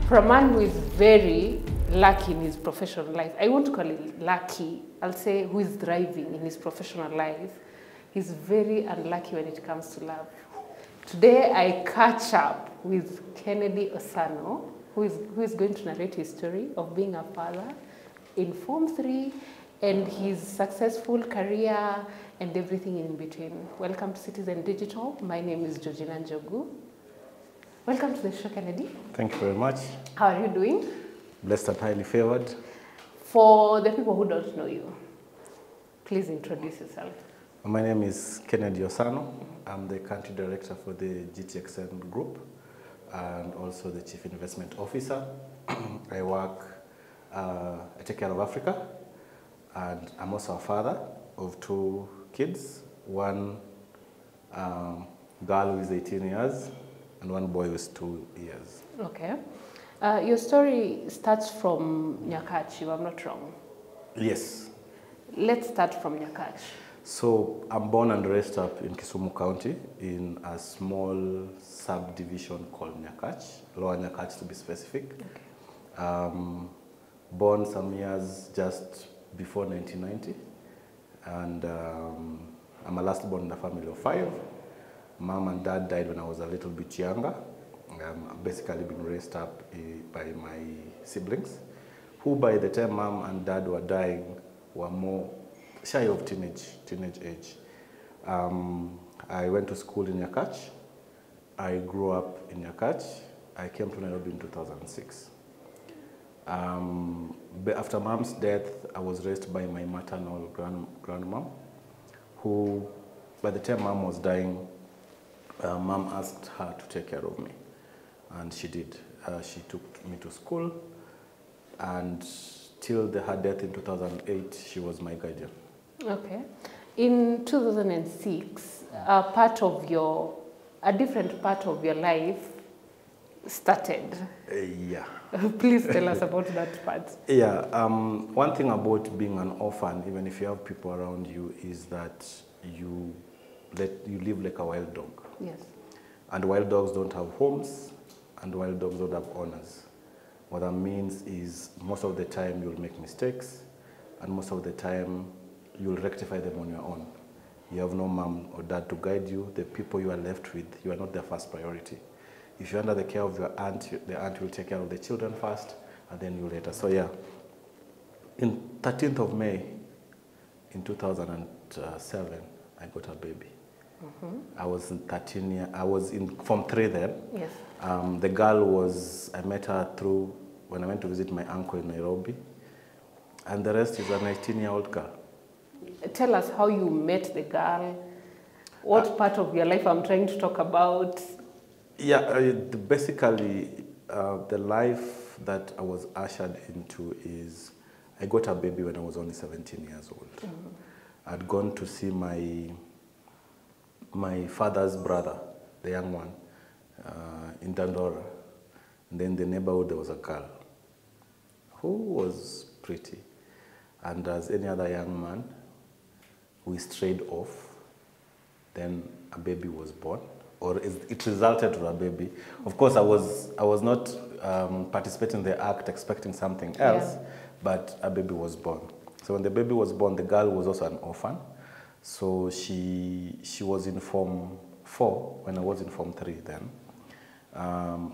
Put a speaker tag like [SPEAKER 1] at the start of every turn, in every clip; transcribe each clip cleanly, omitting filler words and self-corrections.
[SPEAKER 1] For a man who is very lucky in his professional life, I won't call it lucky, I'll say who is thriving in his professional life, he's very unlucky when it comes to love. Today I catch up with Kennedy Osano, who is going to narrate his story of being a father in Form 3 and his successful career and everything in between. Welcome to Citizen Digital. My name is Georgina Njogu. Welcome to the show, Kennedy.
[SPEAKER 2] Thank you very much.
[SPEAKER 1] How are you doing?
[SPEAKER 2] Blessed and highly favored. For
[SPEAKER 1] the people who don't know you, please introduce yourself.
[SPEAKER 2] My name is Kennedy Osano. I'm the country director for the GTXN group and also the chief investment officer. I work, I take care of Africa, and I'm also a father of 2 kids. One girl who is 18 years and one boy who is 2 years.
[SPEAKER 1] Okay. Your story starts from Nyakach, if I'm not wrong.
[SPEAKER 2] Yes.
[SPEAKER 1] Let's start from Nyakach.
[SPEAKER 2] So I'm born and raised up in Kisumu County in a small subdivision called Nyakach, Lower Nyakach to be specific. Okay. Born some years just before 1990, and I'm a last born in a family of 5. Mom and dad died when I was a little bit younger. I've basically been raised up by my siblings, who by the time mom and dad were dying were more shy of teenage age. I went to school in Nyakach. I grew up in Nyakach. I came to Nairobi in 2006. After mom's death, I was raised by my maternal grandmom, who, by the time mom was dying, mom asked her to take care of me, and she did. She took me to school, and till her death in 2008, she was my guardian.
[SPEAKER 1] Okay. In 2006, a different part of your life started.
[SPEAKER 2] Yeah.
[SPEAKER 1] Please tell us about that part.
[SPEAKER 2] Yeah. One thing about being an orphan, even if you have people around you, is that you live like a wild dog.
[SPEAKER 1] Yes.
[SPEAKER 2] And wild dogs don't have homes, and wild dogs don't have owners. What that means is most of the time you'll make mistakes, and most of the time you'll rectify them on your own. You have no mom or dad to guide you. The people you are left with, you are not their first priority. If you're under the care of your aunt, the aunt will take care of the children first, and then you later. So yeah, in 13th of May, in 2007, I got a baby. Mm-hmm. I was in 13 years. I was in Form 3 then. Yes. The girl was, I met her through when I went to visit my uncle in Nairobi, and the rest is an 18-year-old girl.
[SPEAKER 1] Tell us how you met the girl. What part of your life I'm trying to talk about?
[SPEAKER 2] Yeah, basically, the life that I was ushered into is I got a baby when I was only 17 years old. Mm-hmm. I'd gone to see my father's brother, the young one, in Dandora. And then in the neighborhood, there was a girl who was pretty. And as any other young man, we strayed off. Then a baby was born, or it resulted to a baby. Of course, I was not participating in the act expecting something else, yeah. But a baby was born. So when the baby was born, the girl was also an orphan. So she was in Form 4 when I was in Form 3 then.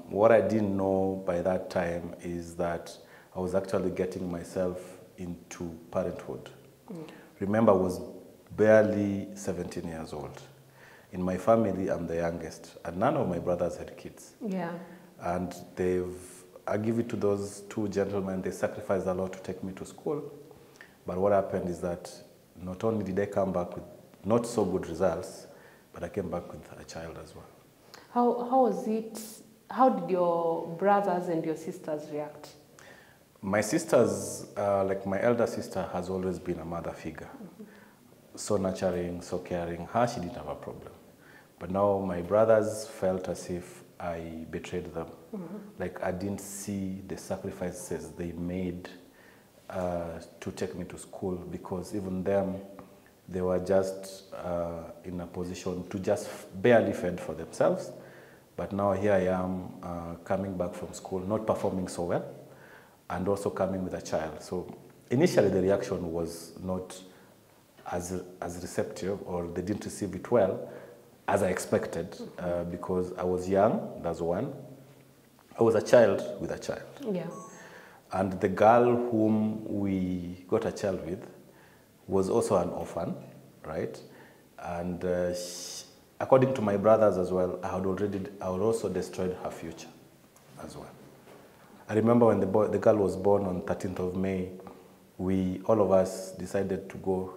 [SPEAKER 2] What I didn't know by that time is that I was actually getting myself into parenthood. Mm. Remember, I was barely 17 years old. In my family, I'm the youngest, and none of my brothers had kids. Yeah. And I give it to those 2 gentlemen, they sacrificed a lot to take me to school. But what happened is that not only did I come back with not so good results, but I came back with a child as well.
[SPEAKER 1] How was it? How did your brothers and your sisters react?
[SPEAKER 2] My sisters, like my elder sister, has always been a mother figure. Mm-hmm. So nurturing, so caring. Her, she didn't have a problem. But now my brothers felt as if I betrayed them. Mm-hmm. Like I didn't see the sacrifices they made to take me to school, because even them, they were just in a position to just barely fend for themselves. But now here I am coming back from school, not performing so well, and also coming with a child. So initially the reaction was not as receptive, or they didn't receive it well as I expected, because I was young, that's one. I was a child with a child.
[SPEAKER 1] Yeah.
[SPEAKER 2] And the girl whom we got a child with was also an orphan, right? And according to my brothers as well, I had also destroyed her future as well. I remember when the girl was born on 13th of May, all of us decided to go,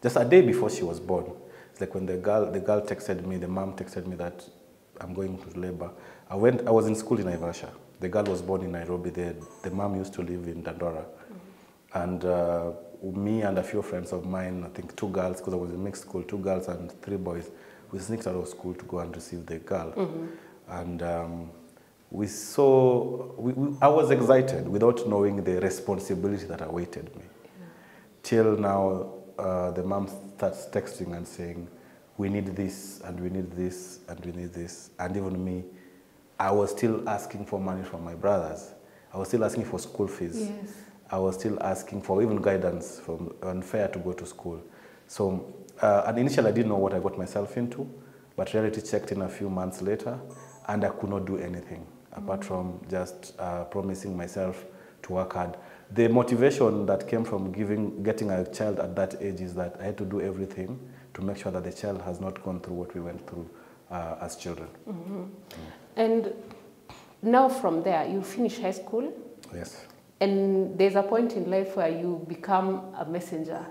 [SPEAKER 2] just a day before she was born. It's like when the girl texted me, the mom texted me that I'm going to labor. I was in school in Naivasha. The girl was born in Nairobi. The mom used to live in Dandora. And me and a few friends of mine, I think 2 girls, because I was in mixed school, 2 girls and 3 boys, we sneaked out of school to go and receive the girl. And I was excited without knowing the responsibility that awaited me. Till now, the mom starts texting and saying, we need this, and we need this, and we need this. And even me, I was still asking for money from my brothers. I was still asking for school fees.
[SPEAKER 1] Yes.
[SPEAKER 2] I was still asking for even guidance on fare to go to school. So, and initially I didn't know what I got myself into, but reality checked in a few months later, and I could not do anything apart from just promising myself to work hard. The motivation that came from getting a child at that age is that I had to do everything to make sure that the child has not gone through what we went through as children.
[SPEAKER 1] And now from there, you finish high school?
[SPEAKER 2] Yes.
[SPEAKER 1] And there's a point in life where you become a messenger.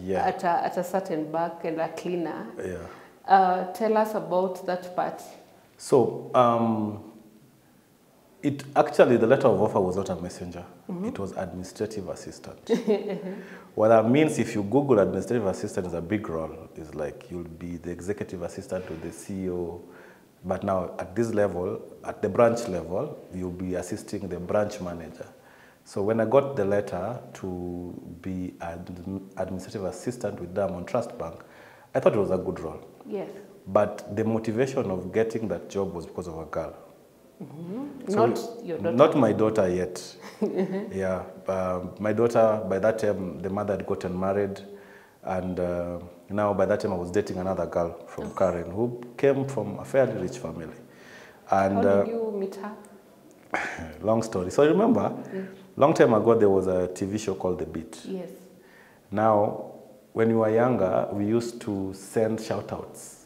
[SPEAKER 2] Yeah.
[SPEAKER 1] At a certain bank and a cleaner.
[SPEAKER 2] Yeah.
[SPEAKER 1] Tell us about that part.
[SPEAKER 2] So, actually, the letter of offer was not a messenger. It was administrative assistant. What that means, if you Google administrative assistant, is a big role. It's like you'll be the executive assistant to the CEO. But now, at this level, at the branch level, you'll be assisting the branch manager. So when I got the letter to be an administrative assistant with Diamond Trust Bank, I thought it was a good role.
[SPEAKER 1] Yes.
[SPEAKER 2] But the motivation of getting that job was because of a girl.
[SPEAKER 1] So not your daughter?
[SPEAKER 2] Not my daughter yet. Yeah. My daughter, by that time, the mother had gotten married. And now by that time I was dating another girl from Karen who came from a fairly rich family. And
[SPEAKER 1] how did you meet her?
[SPEAKER 2] Long story. So remember, long time ago there was a TV show called The Beat.
[SPEAKER 1] Yes.
[SPEAKER 2] Now, when we were younger, we used to send shout-outs.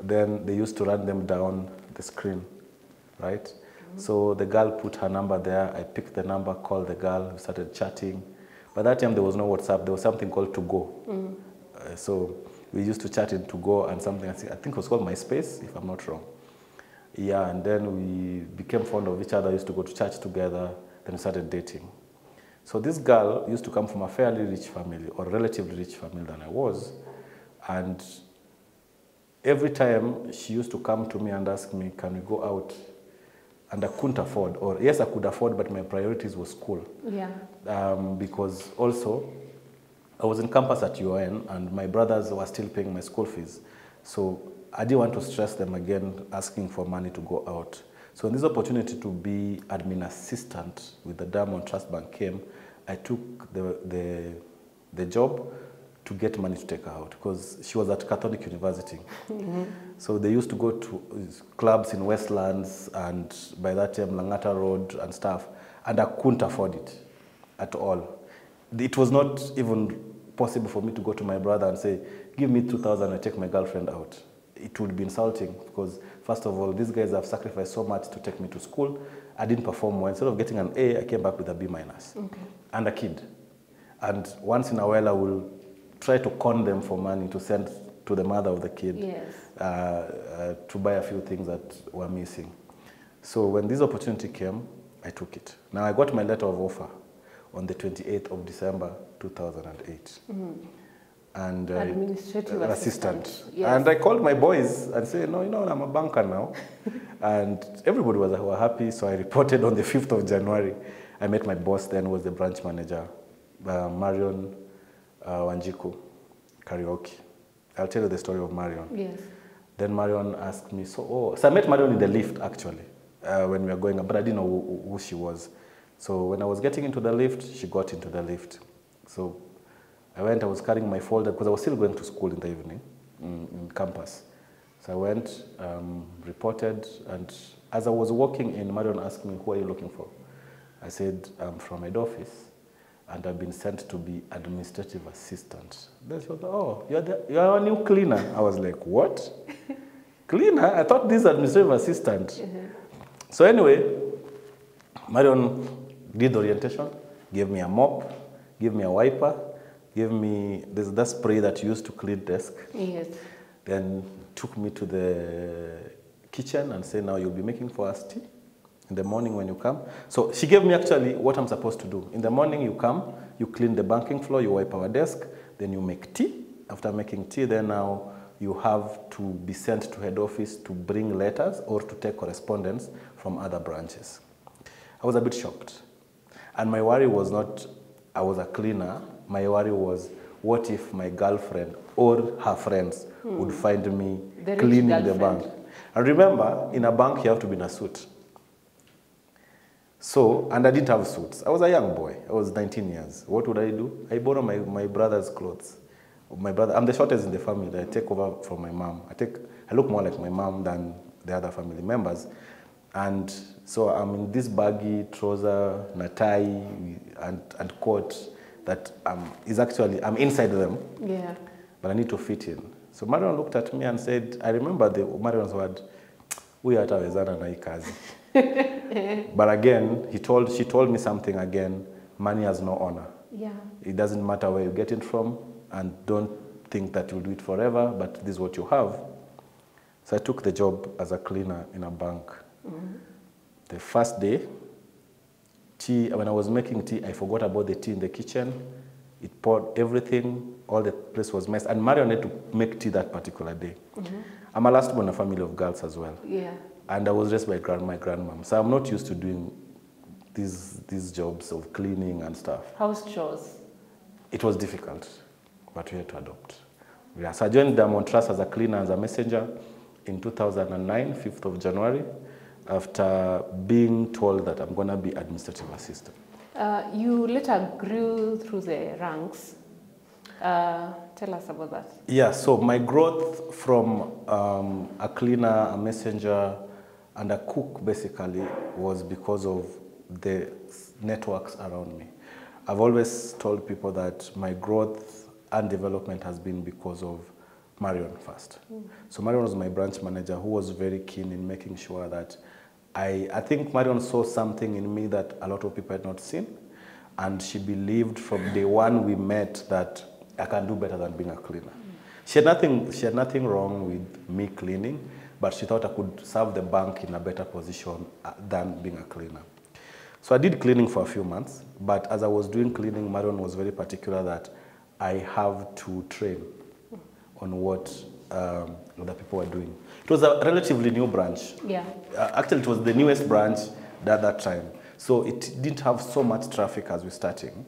[SPEAKER 2] Then they used to run them down the screen, right? So the girl put her number there. I picked the number, called the girl, we started chatting. By that time, there was no WhatsApp. There was something called To Go. So we used to chat in To Go and something, I think it was called MySpace, if I'm not wrong. Yeah, and then we became fond of each other, used to go to church together, then we started dating. So this girl used to come from a fairly rich family, or relatively rich family than I was. And every time she used to come to me and ask me, can we go out? And I couldn't afford, or yes, I could afford, but my priorities were school.
[SPEAKER 1] Yeah.
[SPEAKER 2] Because also, I was in campus at UN, and my brothers were still paying my school fees. So I didn't want to stress them again, asking for money to go out. So when this opportunity to be admin assistant with the Diamond Trust Bank came, I took the job to get money to take her out, because she was at Catholic University. So they used to go to clubs in Westlands and by that time Langata Road and stuff, and I couldn't afford it at all. It was not even possible for me to go to my brother and say, give me 2,000 and take my girlfriend out. It would be insulting, because first of all, these guys have sacrificed so much to take me to school. I didn't perform well. Instead of getting an A, I came back with a B-, and a kid. And once in a while, I will try to con them for money to send to the mother of the kid,
[SPEAKER 1] yes,
[SPEAKER 2] to buy a few things that were missing. So when this opportunity came, I took it. Now I got my letter of offer on the 28th of December, 2008. And
[SPEAKER 1] administrative assistant. Yes.
[SPEAKER 2] And I called my boys and said, no, you know, I'm a banker now. And everybody were happy, so I reported on the 5th of January. I met my boss then, was the branch manager, Marion Wanjiku, Karaoke. I'll tell you the story of Marion.
[SPEAKER 1] Yes.
[SPEAKER 2] Then Marion asked me, so I met Marion in the lift, actually, when we were going up, but I didn't know who she was. So when I was getting into the lift, she got into the lift. So I was carrying my folder, because I was still going to school in the evening, in campus. So I went, reported, and as I was walking in, Marion asked me, who are you looking for? I said, I'm from head office, and I've been sent to be administrative assistant. Then she was like, oh, you're a new cleaner. I was like, what? Cleaner? I thought this is administrative assistant. So anyway, Marion did the orientation, gave me a mop, gave me a wiper, gave me that spray that you used to clean desk.
[SPEAKER 1] Yes.
[SPEAKER 2] Then took me to the kitchen and said, now you'll be making for us tea in the morning when you come. So she gave me actually what I'm supposed to do. In the morning you come, you clean the banking floor, you wipe our desk, then you make tea. After making tea, then now you have to be sent to head office to bring letters or to take correspondence from other branches. I was a bit shocked. And my worry was not, I was a cleaner. My worry was, what if my girlfriend or her friends would find me cleaning the bank? And remember, in a bank, you have to be in a suit. So, and I didn't have suits. I was a young boy. I was 19 years. What would I do? I borrow my brother's clothes. I'm the shortest in the family. I take over from my mom. I look more like my mom than the other family members. And so I'm in this baggy trouser, and a tie, and coat that is actually, I'm inside them. Yeah. But I need to fit in. So Marion looked at me and said, I remember Marion's word, we are atawezana na hii kazi. But again, she told me something again, money has no honor. Yeah. It doesn't matter where you get it from, and don't think that you'll do it forever, but this is what you have. So I took the job as a cleaner in a bank. The first day, when I was making tea, I forgot about the tea in the kitchen. It poured everything, all the place was messed. And Marion had to make tea that particular day. I'm a last born in a family of girls as well. Yeah. And I was raised by my grandmom. So I'm not used to doing these jobs of cleaning and stuff. House chores? It was difficult, but we had to adopt. Yeah. So I joined Diamond Trust as a cleaner, as a messenger in 2009, 5th of January, after being told that I'm going to be administrative assistant. You later grew through the ranks. Tell us about that. Yeah, so my growth from a cleaner, a messenger, and a cook basically was because of the networks around me. I've always told people that my growth and development has been because of Marion first. So Marion was my branch manager who was very keen in making sure that I think Marion saw something in me that a lot of people had not seen. And she believed from day one we met that I can do better than being a cleaner. She had nothing wrong with me cleaning, but she thought I could serve the bank in a better position than being a cleaner. So I did cleaning for a few months, but as I was doing cleaning, Marion was very particular that I have to train on what other people were doing. It was a relatively new branch. Yeah. Actually, it was the newest branch at that time. So it didn't have so much traffic as we're starting.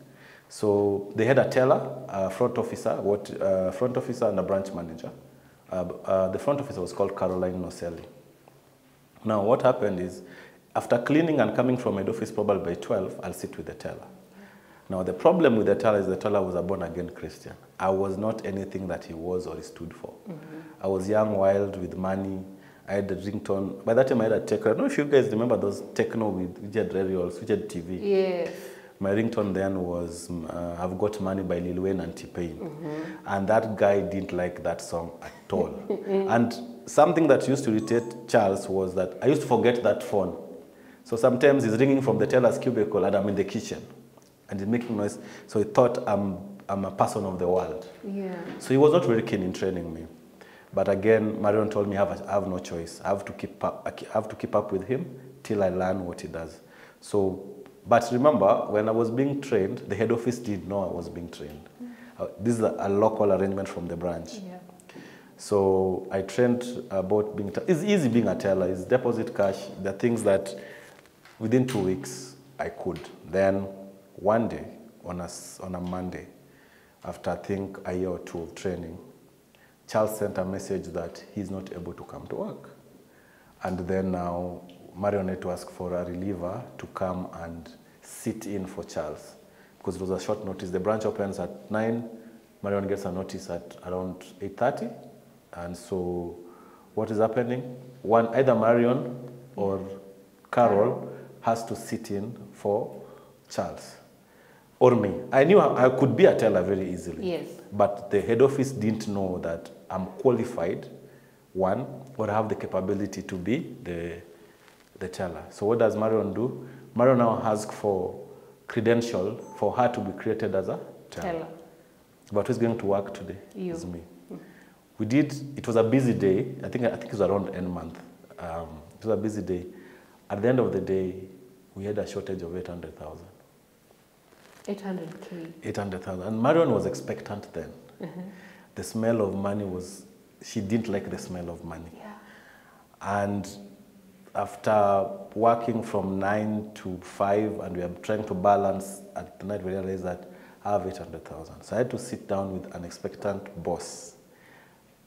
[SPEAKER 2] So they had a teller, a front officer and a branch manager. The front officer was called Caroline Noselli. Now what happened is, after cleaning and coming from head office probably by 12, I'll sit with the teller. Now the problem with the teller is the teller was a born-again Christian. I was not anything that he was or he stood for. I was young, wild, with money. I had a ringtone. By that time I had a techno. I don't know if you guys remember those techno which had radios, which had TV. Yes. My ringtone then was I've Got Money by Lil Wayne and T-Pain. And that guy didn't like that song at all. And something that used to irritate Charles was that I used to forget that phone. So sometimes he's ringing from the teller's cubicle and I'm in the kitchen. And he's making noise. So he thought I'm a person of the world. Yeah. So he was not very keen in training me. But again, Marion told me I have no choice. I have to keep up with him till I learn what he does. So, but remember, when I was being trained, the head office didn't know I was being trained. This is a local arrangement from the branch. Yeah. So I trained about being, it's easy being a teller, it's deposit cash, the things that within 2 weeks I could. Then one day, on a Monday, after I think a year or two of training, Charles sent a message that he's not able to come to work. And then now Marion had to ask for a reliever to come and sit in for Charles because it was a short notice. The branch opens at 9, Marion gets a notice at around 8:30. And so what is happening? Either Marion or Carol has to sit in for Charles or me. I knew I could be a teller very easily.
[SPEAKER 1] Yes.
[SPEAKER 2] But the head office didn't know that I'm qualified, one, or have the capability to be the teller. So what does Marion do? Marion now asks for credential for her to be created as a teller. But who's going to work today?
[SPEAKER 1] You.
[SPEAKER 2] It's me. We did, it was a busy day. I think it was around end month. It was a busy day. At the end of the day, we had a shortage of 800,000.
[SPEAKER 1] 800K.
[SPEAKER 2] 800,000. And Marion was expectant then. The smell of money was, she didn't like the smell of money.
[SPEAKER 1] Yeah.
[SPEAKER 2] And after working from 9 to 5, and we are trying to balance, at the night we realized that I have 800,000. So I had to sit down with an expectant boss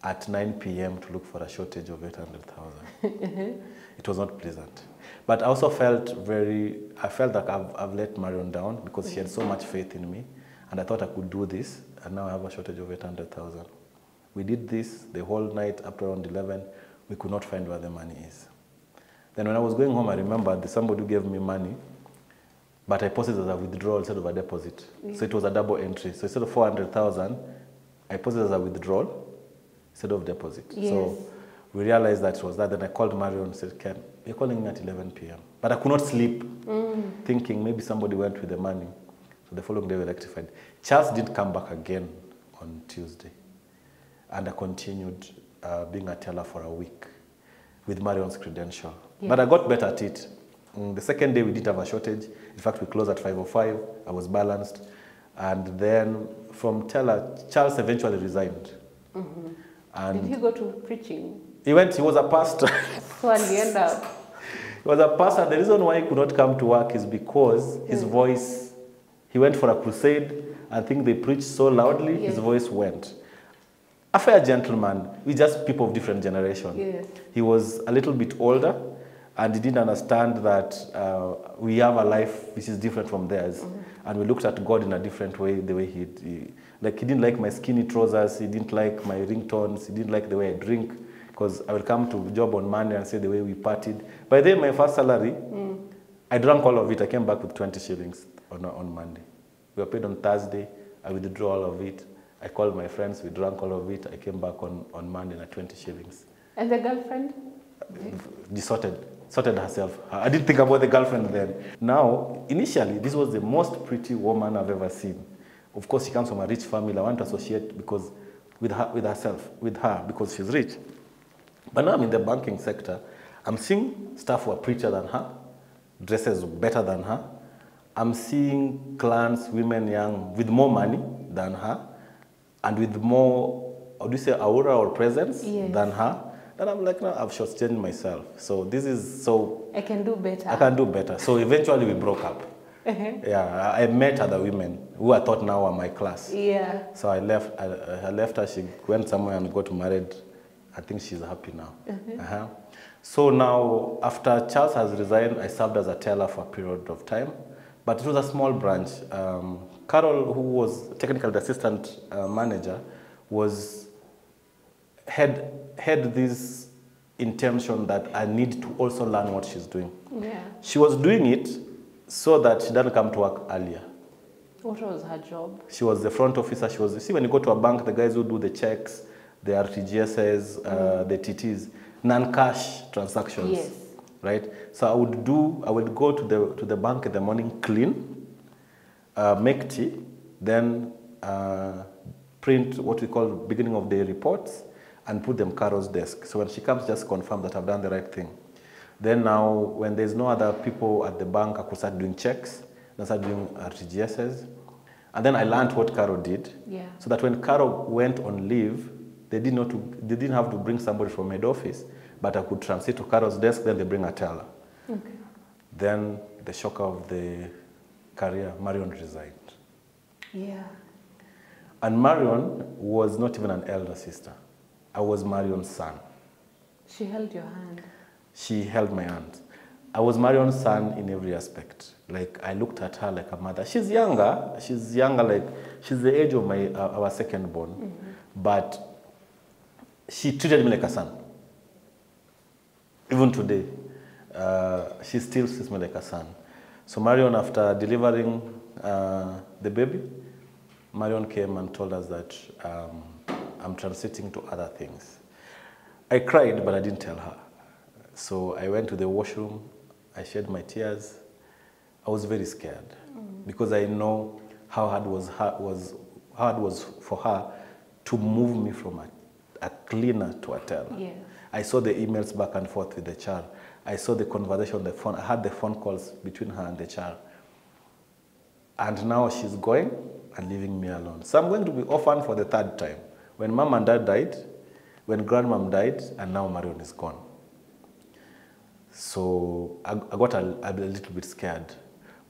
[SPEAKER 2] at 9 p.m. to look for a shortage of 800,000. It was not pleasant. But I also felt like I've let Marion down because she had so much faith in me. And I thought I could do this, and now I have a shortage of 800,000. We did this the whole night up to around 11. We could not find where the money is. Then when I was going home, I remembered somebody gave me money, but I posted as a withdrawal instead of a deposit. So it was a double entry. So instead of 400,000, I posted as a withdrawal instead of deposit.
[SPEAKER 1] Yes.
[SPEAKER 2] So we realized that it was that. Then I called Mario and said, Ken, you're calling me at 11 p.m. But I could not sleep, thinking maybe somebody went with the money. So the following day we rectified. Charles did come back again on Tuesday. And I continued being a teller for a week with Marion's credential. Yeah. But I got better at it. The second day we didn't have a shortage. In fact, we closed at 5:05. I was balanced. And then from teller, Charles eventually resigned. And
[SPEAKER 1] did he go to preaching?
[SPEAKER 2] He was a pastor.
[SPEAKER 1] So and he ended up.
[SPEAKER 2] He was a pastor. The reason why he could not come to work is because his voice, he went for a crusade. I think they preached so loudly, his voice went. A fair gentleman, we're just people of different generations.
[SPEAKER 1] Yes.
[SPEAKER 2] He was a little bit older, and he didn't understand that we have a life which is different from theirs. And we looked at God in a different way, the way he didn't like my skinny trousers, he didn't like my ringtones, he didn't like the way I drink, because I will come to job on Monday and say the way we partied. By then, my first salary, I drank all of it. I came back with 20 shillings on Monday. We were paid on Thursday, I withdrew all of it. I called my friends, we drank all of it. I came back on Monday at 20 shillings.
[SPEAKER 1] And the girlfriend?
[SPEAKER 2] Sorted herself. I didn't think about the girlfriend then. Now, initially, this was the most pretty woman I've ever seen. Of course, she comes from a rich family. I want to associate with her because she's rich. But now I'm in the banking sector. I'm seeing staff who are prettier than her, dresses better than her. I'm seeing clients, women young, with more money than her, and with more, how do you say, aura or presence than her. And I'm like, no, I've shortchanged myself. So this is so... I can do better. I can do better. So eventually we broke up. Yeah, I met other women who I thought now are my class. Yeah. So I left her. She went somewhere and got married. I think she's happy now. So now, after Charles has resigned, I served as a teller for a period of time. But it was a small branch. Carol, who was technical assistant manager, had this intention that I need to also learn what she's doing. Yeah. She was doing it so that she doesn't come to work earlier.
[SPEAKER 1] What was her job? She
[SPEAKER 2] was the front officer. See, when you go to a bank, the guys who do the checks, the RTGSs, the TTs, non-cash transactions. Yes. Right? So I would go to the bank in the morning, clean, make tea, then print what we call beginning of day reports, and put them Carol's desk. So when she comes, just confirm that I've done the right thing. Then now, when there's no other people at the bank, I could start doing checks, then start doing RTGSs. And then I learned what Carol did. Yeah. So that when Carol went on leave, they didn't have to bring somebody from head office, but I could transit to Carol's desk, then they bring a teller. Okay. Then the shock of the career, Marion resigned. Yeah. And Marion was not even an elder sister. I was Marion's son.
[SPEAKER 1] She held your hand.
[SPEAKER 2] She held my hand. I was Marion's son in every aspect. Like, I looked at her like a mother. She's younger, like, she's the age of our second born, but she treated me like a son. Even today, she still treats me like a son. So Marion, after delivering the baby, Marion came and told us that I'm transiting to other things. I cried, but I didn't tell her. So I went to the washroom, I shed my tears. I was very scared because I know how hard was for her to move me from a cleaner to a teller.
[SPEAKER 1] Yeah.
[SPEAKER 2] I saw the emails back and forth with the child. I saw the conversation on the phone. I had the phone calls between her and the child. And now she's going and leaving me alone. So I'm going to be orphaned for the third time. When mom and dad died, when grandmom died, and now Marion is gone. So I got a little bit scared.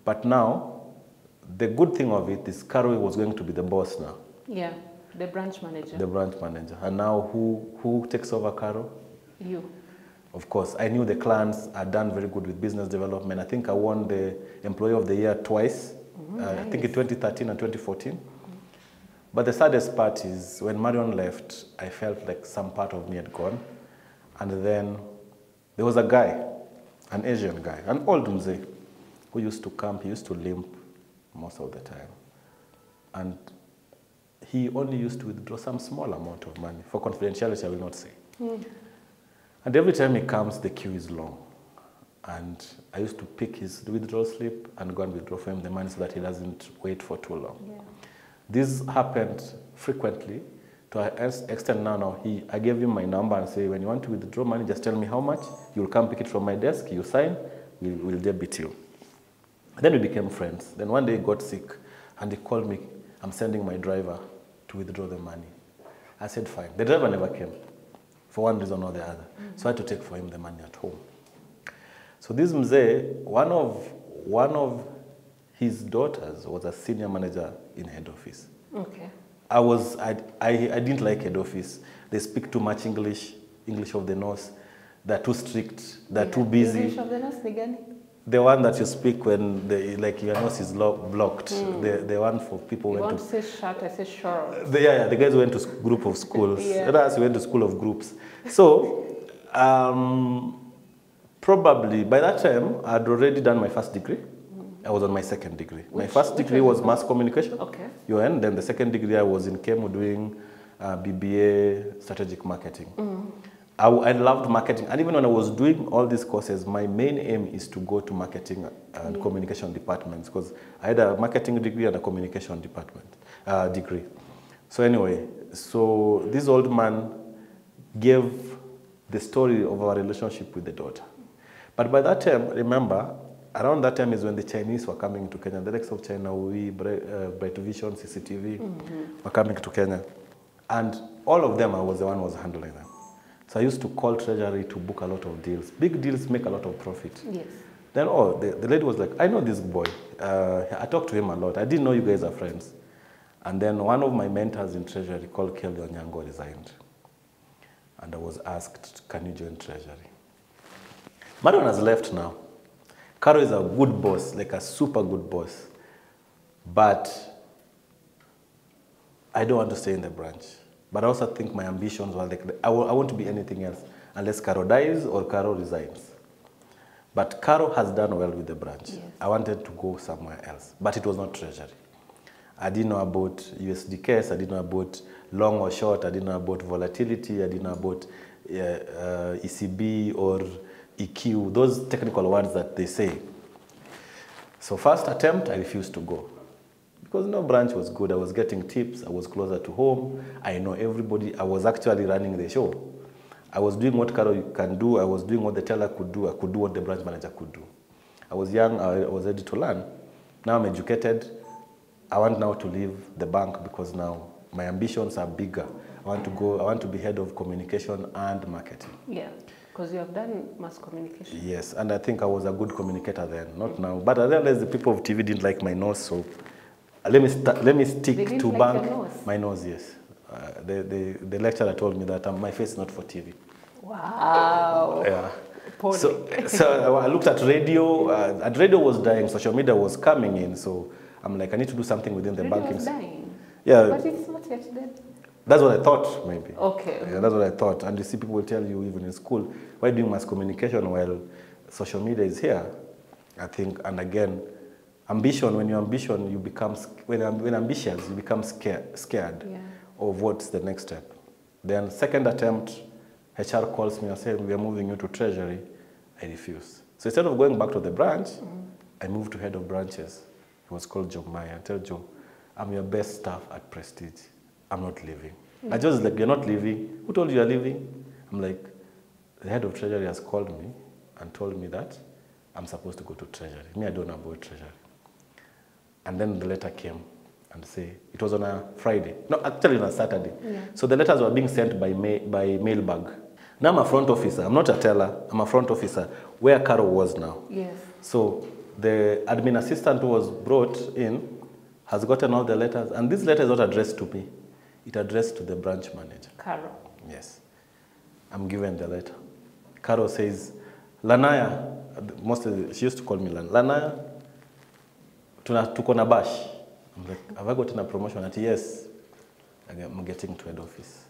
[SPEAKER 2] But now, the good thing of it is Carol was going to be the boss now.
[SPEAKER 1] Yeah, the branch manager.
[SPEAKER 2] The branch manager. And now who takes over Carol?
[SPEAKER 1] You.
[SPEAKER 2] Of course, I knew the clans had done very good with business development. I think I won the Employee of the Year twice. Nice. I think in 2013 and 2014. But the saddest part is when Marion left, I felt like some part of me had gone. And then there was a guy, an Asian guy, an old mzee, who used to come. He used to limp most of the time. And he only used to withdraw some small amount of money. For confidentiality, I will not say. And every time he comes, the queue is long. And I used to pick his withdrawal slip and go and withdraw for him the money so that he doesn't wait for too long. Yeah. This happened frequently to an extent now I gave him my number and say, when you want to withdraw money, just tell me how much. You'll come pick it from my desk, you sign, we'll debit you. Then we became friends. Then one day he got sick and he called me, I'm sending my driver to withdraw the money. I said, fine. The driver never came for one reason or the other. So I had to take for him the money at home. So this mzee, one of his daughters was a senior manager in head office. Okay. I didn't like head office. They speak too much English of the North. They're too strict. They're too busy.
[SPEAKER 1] English of the North, again?
[SPEAKER 2] The one that you speak when your nose is blocked. The one for people
[SPEAKER 1] you
[SPEAKER 2] went
[SPEAKER 1] want to say short, I say short.
[SPEAKER 2] The guys went to group of schools. Yeah. Others went to school of groups. So probably by that time I'd already done my first degree. I was on my second degree. My first degree was mass communication. Okay. UN. Then the second degree I was in Kemu doing BBA strategic marketing. I loved marketing, and even when I was doing all these courses, my main aim is to go to marketing and communication departments, because I had a marketing degree and a communication department degree. So anyway, so this old man gave the story of our relationship with the daughter. But by that time, remember, around that time is when the Chinese were coming to Kenya. The likes of China, Bright Vision, CCTV were coming to Kenya. And all of them, I was the one who was handling them. So I used to call Treasury to book a lot of deals. Big deals make a lot of profit. Yes. Then, the lady was like, I know this boy. I talked to him a lot. I didn't know you guys are friends. And then one of my mentors in Treasury called Kelly Onyango resigned. And I was asked, can you join Treasury? Marion has left now. Caro is a good boss, like a super good boss. But I don't want to stay in the branch. But I also think my ambitions were like, I want to be anything else, unless Caro dies or Caro resigns. But Caro has done well with the branch. Yes. I wanted to go somewhere else, but it was not Treasury. I didn't know about USD I didn't know about long or short, I didn't know about volatility, I didn't know about ECB or EQ, those technical words that they say. So first attempt, I refused to go. Because no branch was good. I was getting tips. I was closer to home. I know everybody. I was actually running the show. I was doing what Caro can do. I was doing what the teller could do. I could do what the branch manager could do. I was young. I was ready to learn. Now I'm educated. I want now to leave the bank because now my ambitions are bigger. I want to be head of communication and marketing. Yeah. Because you have done mass communication. Yes, and I think I was a good communicator then, not now. But I realized the people of TV didn't like my nose, so let me stick to bank. My nose, yes. The lecturer told me that my face is not for TV.
[SPEAKER 1] Wow.
[SPEAKER 2] Yeah.
[SPEAKER 1] Poorly.
[SPEAKER 2] So I looked at radio. And radio was dying. Social media was coming in. So I'm like, I need to do something within the
[SPEAKER 1] Radio
[SPEAKER 2] banking
[SPEAKER 1] was
[SPEAKER 2] sector.
[SPEAKER 1] dying.
[SPEAKER 2] Yeah.
[SPEAKER 1] But it's not yet dead.
[SPEAKER 2] That's what I thought, maybe.
[SPEAKER 1] Okay.
[SPEAKER 2] Yeah, that's what I thought. And you see, people will tell you, even in school, why doing mass communication while social media is here? I think, and again, ambition. When you're ambition, you become when ambitious, you become scared
[SPEAKER 1] Yeah.
[SPEAKER 2] of what's the next step. Then second attempt, HR calls me and says, we are moving you to treasury. I refuse. So instead of going back to the branch, I moved to head of branches. He was called Joe Maya. I tell Joe, I'm your best staff at Prestige. I'm not leaving. I just like, you're not leaving. Who told you you're leaving? I'm like, the head of treasury has called me and told me that I'm supposed to go to treasury. Me, I don't know about treasury. And then the letter came and say, it was on a Friday. No, actually on a Saturday. Yeah. So the letters were being sent by mailbag. Now I'm a front officer. I'm not a teller. I'm a front officer where Carol was now.
[SPEAKER 1] Yes.
[SPEAKER 2] So the admin assistant who was brought in has gotten all the letters. And this letter is not addressed to me. It's addressed to the branch manager.
[SPEAKER 1] Carol.
[SPEAKER 2] Yes. I'm given the letter. Carol says, Lanaya, mostly she used to call me Lanaya, tuko na bash. I'm like, have I gotten a promotion? And yes, I'm getting to head office.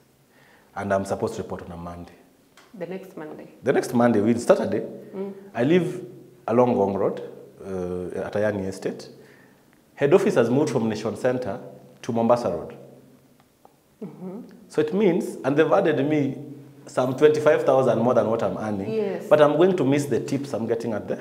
[SPEAKER 2] And I'm supposed to report on a Monday.
[SPEAKER 1] The next Monday?
[SPEAKER 2] The next Monday, it's Saturday. I live along Gong Road at Ayani Estate. Head office has moved from Nation Center to Mombasa Road. So it means, and they've added me some 25,000 more than what I'm earning.
[SPEAKER 1] Yes.
[SPEAKER 2] But I'm going to miss the tips I'm getting at the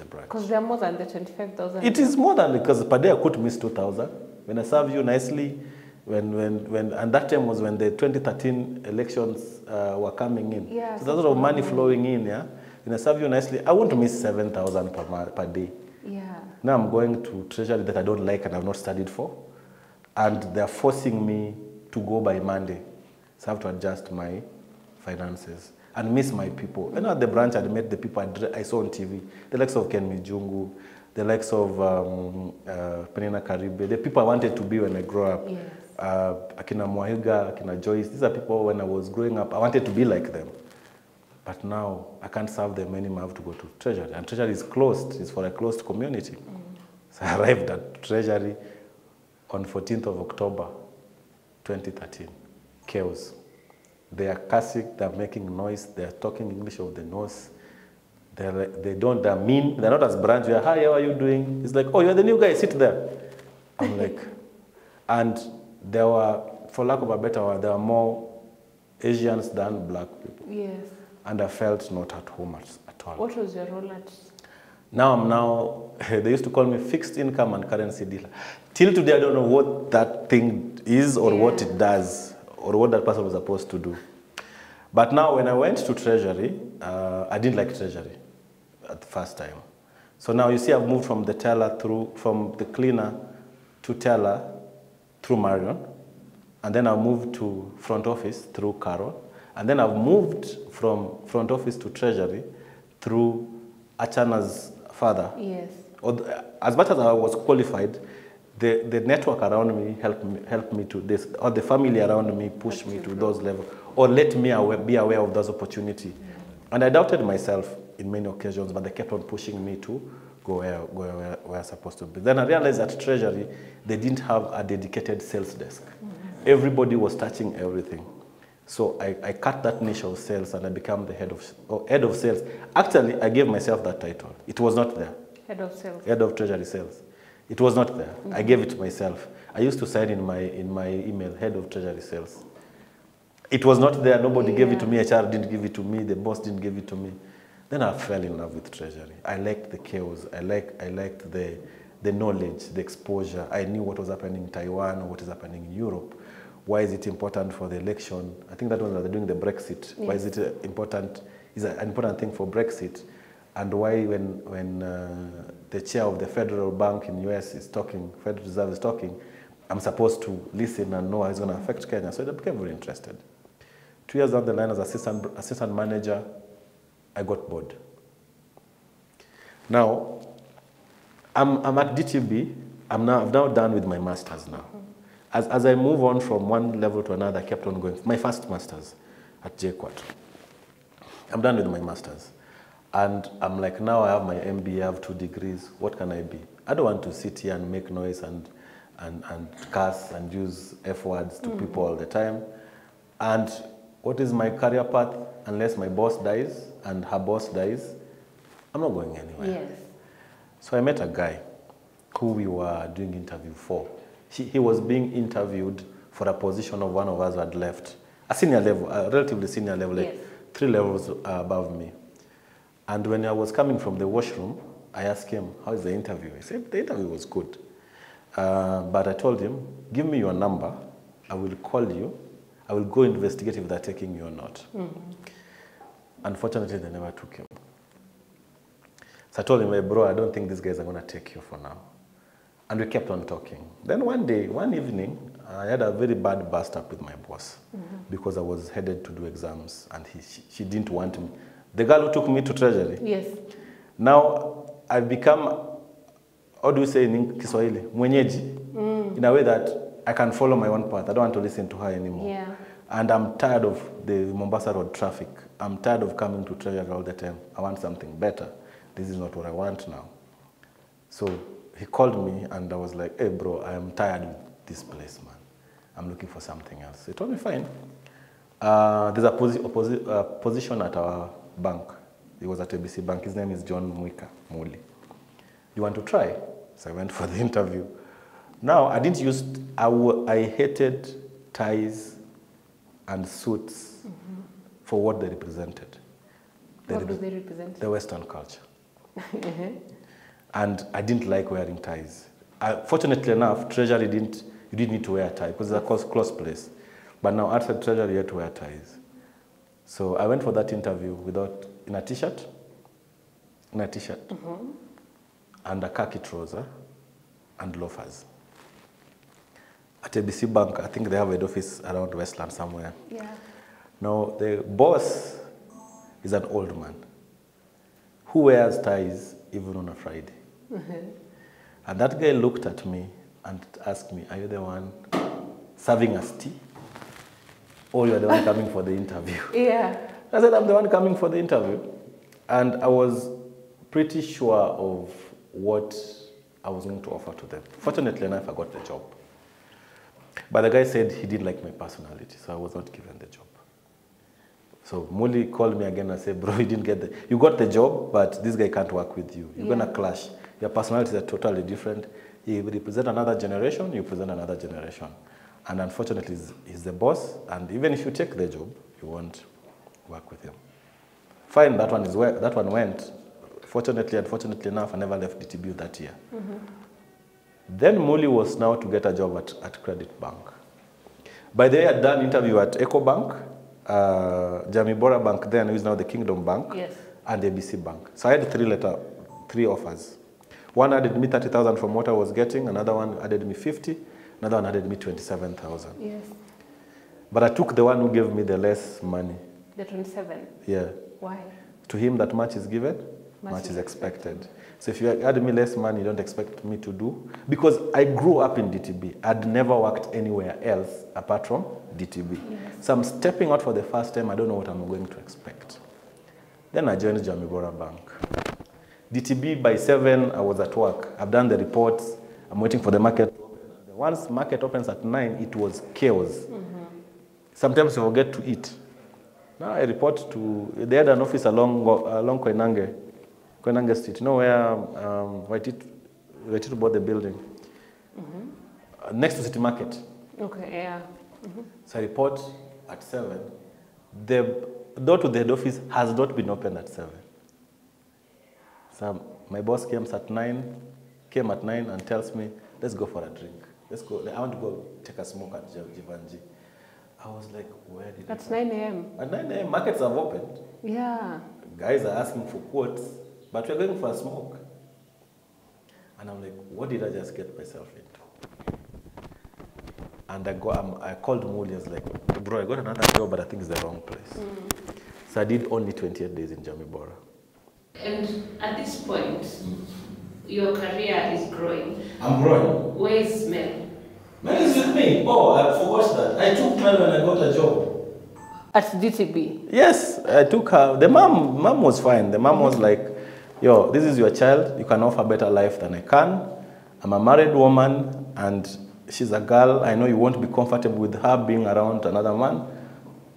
[SPEAKER 2] branch.
[SPEAKER 1] Because they're more than the 25,000.
[SPEAKER 2] It is more than, because per day I could miss 2,000. When I serve you nicely, and that time was when the 2013 elections were coming in.
[SPEAKER 1] Yeah,
[SPEAKER 2] so there's a lot of money flowing in, yeah? When I serve you nicely, I won't miss 7,000 per day.
[SPEAKER 1] Yeah.
[SPEAKER 2] Now I'm going to treasury that I don't like and I've not studied for. And they're forcing me to go by Monday. So I have to adjust my finances and miss my people. You know, at the branch, I'd met the people I saw on TV, the likes of Ken Mijungu, the likes of Penina Karibe, the people I wanted to be when I grew up.
[SPEAKER 1] Yes.
[SPEAKER 2] Akina Mwahiga, Akina Joyce, these are people when I was growing up, I wanted to be like them. But now, I can't serve them anymore, I have to go to Treasury. And Treasury is closed, it's for a closed community. So I arrived at Treasury on 14th of October, 2013. Chaos. They are cursing, they're making noise, they're talking English of the nose. They're mean, they're not as branch, you're, hi, how are you doing? It's like, oh, you're the new guy, sit there. I'm like, and there were, for lack of a better word, there were more Asians than black people.
[SPEAKER 1] Yes.
[SPEAKER 2] And I felt not at home at all.
[SPEAKER 1] What was your role at?
[SPEAKER 2] Now, they used to call me fixed income and currency dealer. Till today, I don't know what that thing is or what it does or what that person was supposed to do. But now, when I went to Treasury, I didn't like Treasury at the first time. So now you see I've moved from the teller from the cleaner to teller through Marion. And then I moved to front office through Carol. And then I've moved from front office to Treasury through Achana's father.
[SPEAKER 1] Yes.
[SPEAKER 2] As much as I was qualified, the network around me helped me to this, or the family around me pushed me to those levels, or let me be aware of those opportunities. Yeah. And I doubted myself in many occasions, but they kept on pushing me to go where I'm supposed to be. Then I realized at Treasury, they didn't have a dedicated sales desk. Everybody was touching everything. So I cut that niche of sales and I became the head of sales. Actually, I gave myself that title. It was not there.
[SPEAKER 1] Head of sales.
[SPEAKER 2] Head of Treasury sales. It was not there. I gave it to myself. I used to sign in my email, head of Treasury sales. It was not there. Nobody gave it to me. HR didn't give it to me. The boss didn't give it to me. Then I fell in love with Treasury. I liked the chaos. I liked the knowledge, the exposure. I knew what was happening in Taiwan, what is happening in Europe. Why is it important for the election? I think that was when they're doing the Brexit. Yes. Why is it important? Is an important thing for Brexit? And why when the chair of the Federal Bank in the US is talking, Federal Reserve is talking, I'm supposed to listen and know how it's going to affect Kenya. So I became very interested. 2 years down the line as assistant manager, I got bored. Now, I'm at DTB. I've now done with my master's now. As I move on from one level to another, I kept on going. My first master's at JQuat. I'm done with my master's. And I'm like, now I have my MBA, I have 2 degrees. What can I be? I don't want to sit here and make noise and curse and use F words to people all the time. And what is my career path? Unless my boss dies and her boss dies, I'm not going anywhere.
[SPEAKER 1] Yes. So
[SPEAKER 2] I met a guy who we were doing interview for. He was being interviewed for a position of one of us who had left. A senior level, a relatively senior level, like 3 levels above me. And when I was coming from the washroom, I asked him, how is the interview? He said, the interview was good. But I told him, give me your number, I will call you, I will go investigate if they're taking you or not. Unfortunately, they never took him. So I told him, hey, bro, I don't think these guys are going to take you for now. And we kept on talking. Then one day, one evening, I had a very bad bust up with my boss because I was headed to do exams and she didn't want me. The girl who took me to Treasury.
[SPEAKER 1] Yes.
[SPEAKER 2] Now, I've become, how do you say in Kiswahili? Mwenyeji. In a way that I can follow my own path. I don't want to listen to her anymore.
[SPEAKER 1] Yeah.
[SPEAKER 2] And I'm tired of the Mombasa Road traffic. I'm tired of coming to Treasury all the time. I want something better. This is not what I want now. So he called me and I was like, hey bro, I am tired of this place, man. I'm looking for something else. He told me, fine. There's a position at our bank. He was at ABC Bank. His name is John Mwika Muli. You want to try? So I went for the interview. Now, I didn't use, I hated ties and suits for what they represented.
[SPEAKER 1] What do they represent?
[SPEAKER 2] The Western culture. And I didn't like wearing ties. Fortunately enough, Treasury you didn't need to wear a tie because it's a close place. But now outside Treasury, you had to wear ties. So I went for that interview in a t-shirt, and a khaki trouser, and loafers. At ABC Bank, I think they have an office around Westland somewhere.
[SPEAKER 1] Yeah.
[SPEAKER 2] Now, the boss is an old man who wears ties even on a Friday. And that guy looked at me and asked me, are you the one serving us tea? Or you're the one coming for the interview?
[SPEAKER 1] Yeah.
[SPEAKER 2] I said, I'm the one coming for the interview. And I was pretty sure of what I was going to offer to them. Fortunately enough, I got the job. But the guy said he didn't like my personality, so I was not given the job. So Muli called me again and said, bro, you got the job, but this guy can't work with you. You're gonna clash. Your personalities are totally different. He represents another generation, you present another generation. And unfortunately, he's the boss, and even if you take the job, you won't work with him. Fine, that one went. Fortunately, unfortunately enough, I never left DTB that year. Then Muli was now to get a job at Credit Bank. By the way, I had done interview at Eco Bank, Jamibora Bank then, who is now the Kingdom Bank, and ABC Bank. So I had three offers. One added me 30,000 from what I was getting, another one added me 50, another one added me 27,000.
[SPEAKER 1] Yes.
[SPEAKER 2] But I took the one who gave me the less money.
[SPEAKER 1] The 27?
[SPEAKER 2] Yeah.
[SPEAKER 1] Why?
[SPEAKER 2] To him, that much is given, much is expected. So if you add me less money, you don't expect me to do. Because I grew up in DTB. I'd never worked anywhere else apart from DTB. Yes. So I'm stepping out for the first time. I don't know what I'm going to expect. Then I joined Jamibora Bank. DTB, by 7, I was at work. I've done the reports. I'm waiting for the market to open. Once market opens at 9, it was chaos. Sometimes you forget to eat. Now I report to, they had an office along Koinange Street, you know where Waititu bought the building? Next to City Market.
[SPEAKER 1] Okay, yeah.
[SPEAKER 2] So I report at 7. The door to the head office has not been opened at 7. So my boss came at 9 and tells me, let's go for a drink. Let's go. I want to go take a smoke at Jivanji. I was like, where did
[SPEAKER 1] That's 9 a.m.
[SPEAKER 2] At 9 a.m., markets have opened.
[SPEAKER 1] Yeah.
[SPEAKER 2] Guys are asking for quotes, but we're going for a smoke. And I'm like, what did I just get myself into? And I called Muli, I was like, bro, I got another job, but I think it's the wrong place. So I did only 28 days in Jamibora.
[SPEAKER 1] And at this point, your career is growing.
[SPEAKER 2] I'm growing.
[SPEAKER 1] Where is Mel?
[SPEAKER 2] Mel is with me. Oh, I forgot that. I took Mel when I got a job.
[SPEAKER 1] At GTB?
[SPEAKER 2] Yes, I took her. The mom was fine. The mom was like, yo, this is your child. You can offer a better life than I can. I'm a married woman and she's a girl. I know you won't be comfortable with her being around another man.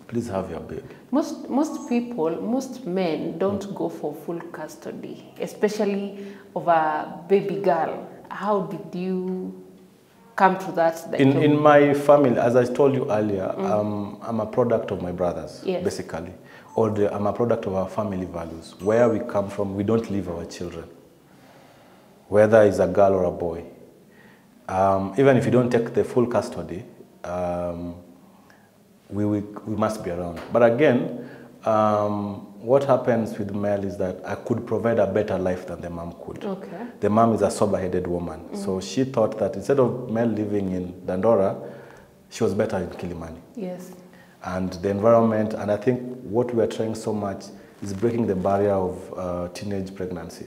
[SPEAKER 2] Please have your baby.
[SPEAKER 1] Most men don't go for full custody, especially of a baby girl. How did you come to that?
[SPEAKER 2] In my family, as I told you earlier, I'm a product of my brothers, basically. Or I'm a product of our family values. Where we come from, we don't leave our children, whether it's a girl or a boy. Even if you don't take the full custody, we must be around. But again, what happens with Mel is that I could provide a better life than the mom could.
[SPEAKER 1] Okay.
[SPEAKER 2] The mom is a sober-headed woman. So she thought that instead of Mel living in Dandora, she was better in Kilimani.
[SPEAKER 1] Yes.
[SPEAKER 2] And the environment, and I think what we are trying so much is breaking the barrier of teenage pregnancy.